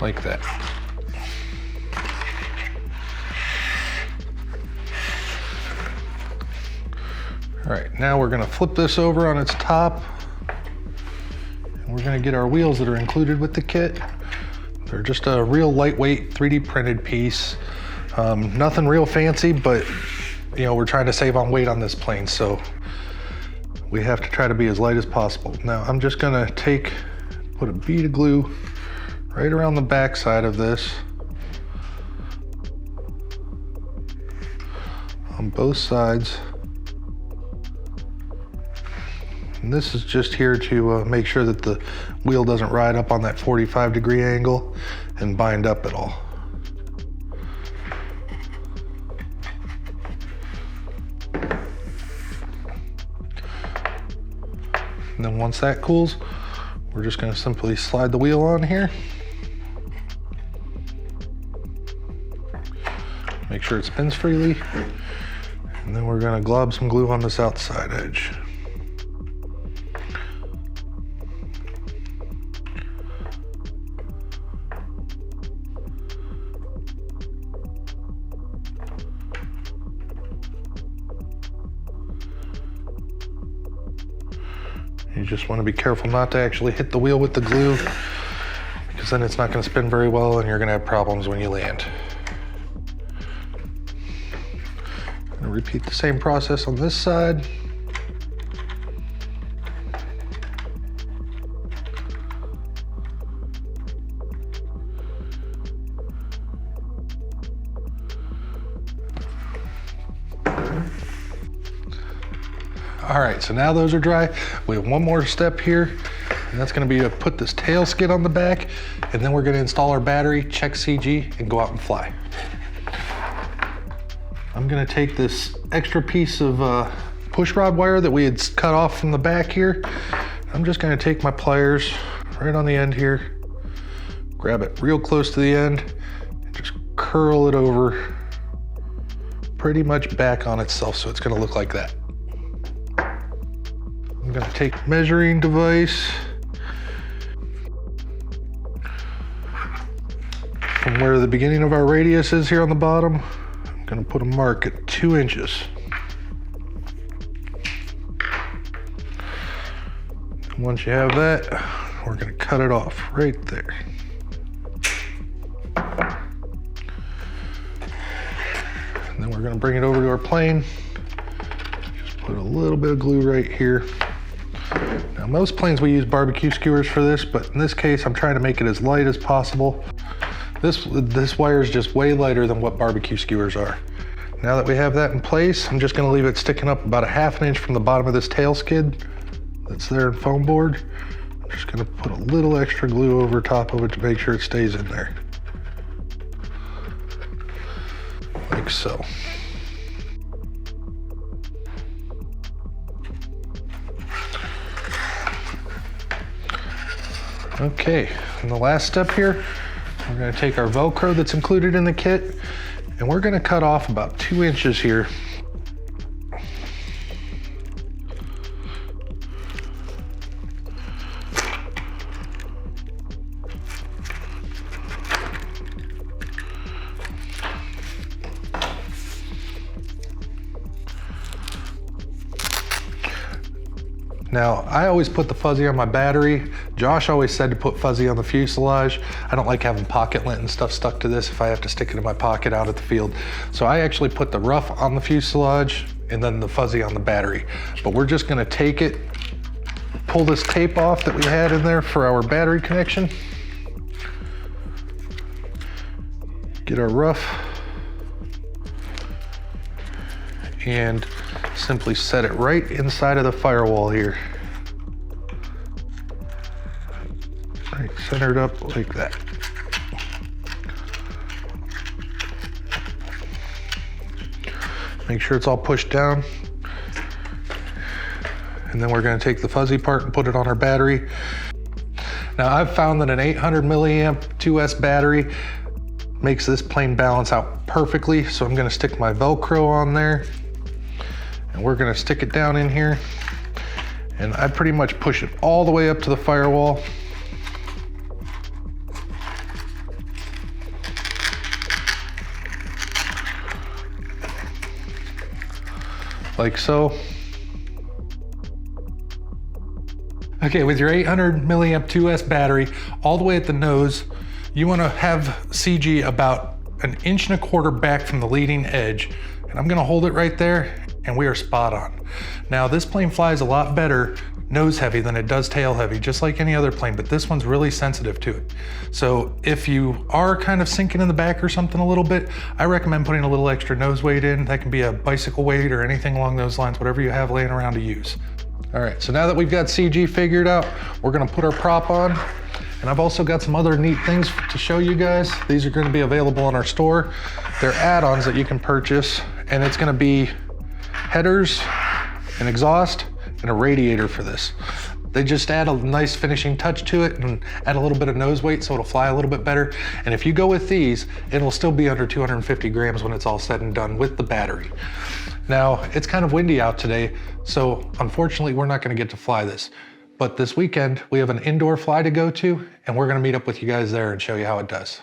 Like that. All right, now we're gonna flip this over on its top, and we're gonna get our wheels that are included with the kit. They're just a real lightweight 3D printed piece. Nothing real fancy, but you know, we're trying to save on weight on this plane, so we have to try to be as light as possible. Now I'm just gonna put a bead of glue right around the back side of this on both sides. And this is just here to make sure that the wheel doesn't ride up on that 45-degree angle and bind up at all. And then once that cools, we're just going to simply slide the wheel on here. Make sure it spins freely. And then we're going to glob some glue on this outside edge. You just want to be careful not to actually hit the wheel with the glue, because then it's not going to spin very well and you're going to have problems when you land. I'm going to repeat the same process on this side. All right, so now those are dry. We have one more step here, and that's gonna be to put this tail skid on the back, and then we're gonna install our battery, check CG, and go out and fly. I'm gonna take this extra piece of push rod wire that we had cut off from the back here. I'm just gonna take my pliers right on the end here, grab it real close to the end, and just curl it over pretty much back on itself, so it's gonna look like that. I'm going to take measuring device from where the beginning of our radius is here on the bottom. I'm going to put a mark at 2 inches. Once you have that, we're going to cut it off right there. And then we're going to bring it over to our plane. Just put a little bit of glue right here. Now, most planes we use barbecue skewers for this, but in this case, I'm trying to make it as light as possible. This wire is just way lighter than what barbecue skewers are. Now that we have that in place, I'm just gonna leave it sticking up about a ½ inch from the bottom of this tail skid that's there in foam board. I'm just gonna put a little extra glue over top of it to make sure it stays in there. Like so. Okay, and the last step here, we're going to take our Velcro that's included in the kit, and we're going to cut off about 2 inches here. Now, I always put the fuzzy on my battery. Josh always said to put fuzzy on the fuselage. I don't like having pocket lint and stuff stuck to this if I have to stick it in my pocket out at the field. So I actually put the rough on the fuselage and then the fuzzy on the battery. But we're just gonna take it, pull this tape off that we had in there for our battery connection. Get our rough and simply set it right inside of the firewall here. Right, centered up like that. Make sure it's all pushed down. And then we're going to take the fuzzy part and put it on our battery. Now, I've found that an 800 milliamp 2S battery makes this plane balance out perfectly. So I'm going to stick my Velcro on there. And we're gonna stick it down in here. And I pretty much push it all the way up to the firewall. Like so. Okay, with your 800 milliamp 2S battery, all the way at the nose, you wanna have CG about 1.25 inches back from the leading edge. And I'm gonna hold it right there, and we are spot on. Now, this plane flies a lot better nose heavy than it does tail heavy, just like any other plane, but this one's really sensitive to it. So if you are kind of sinking in the back or something a little bit, I recommend putting a little extra nose weight in. That can be a bicycle weight or anything along those lines, whatever you have laying around to use. All right, so now that we've got CG figured out, we're gonna put our prop on. And I've also got some other neat things to show you guys. These are gonna be available in our store. They're add-ons that you can purchase, and it's gonna be headers, an exhaust, and a radiator for this. They just add a nice finishing touch to it and add a little bit of nose weight so it'll fly a little bit better. And if you go with these, it'll still be under 250 grams when it's all said and done with the battery. Now, it's kind of windy out today, so unfortunately we're not gonna get to fly this. But this weekend, we have an indoor fly to go to, and we're gonna meet up with you guys there and show you how it does.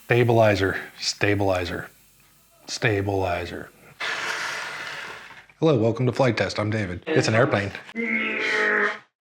Stabilizer, stabilizer, stabilizer. Hello, welcome to Flight Test. I'm David. It's an airplane.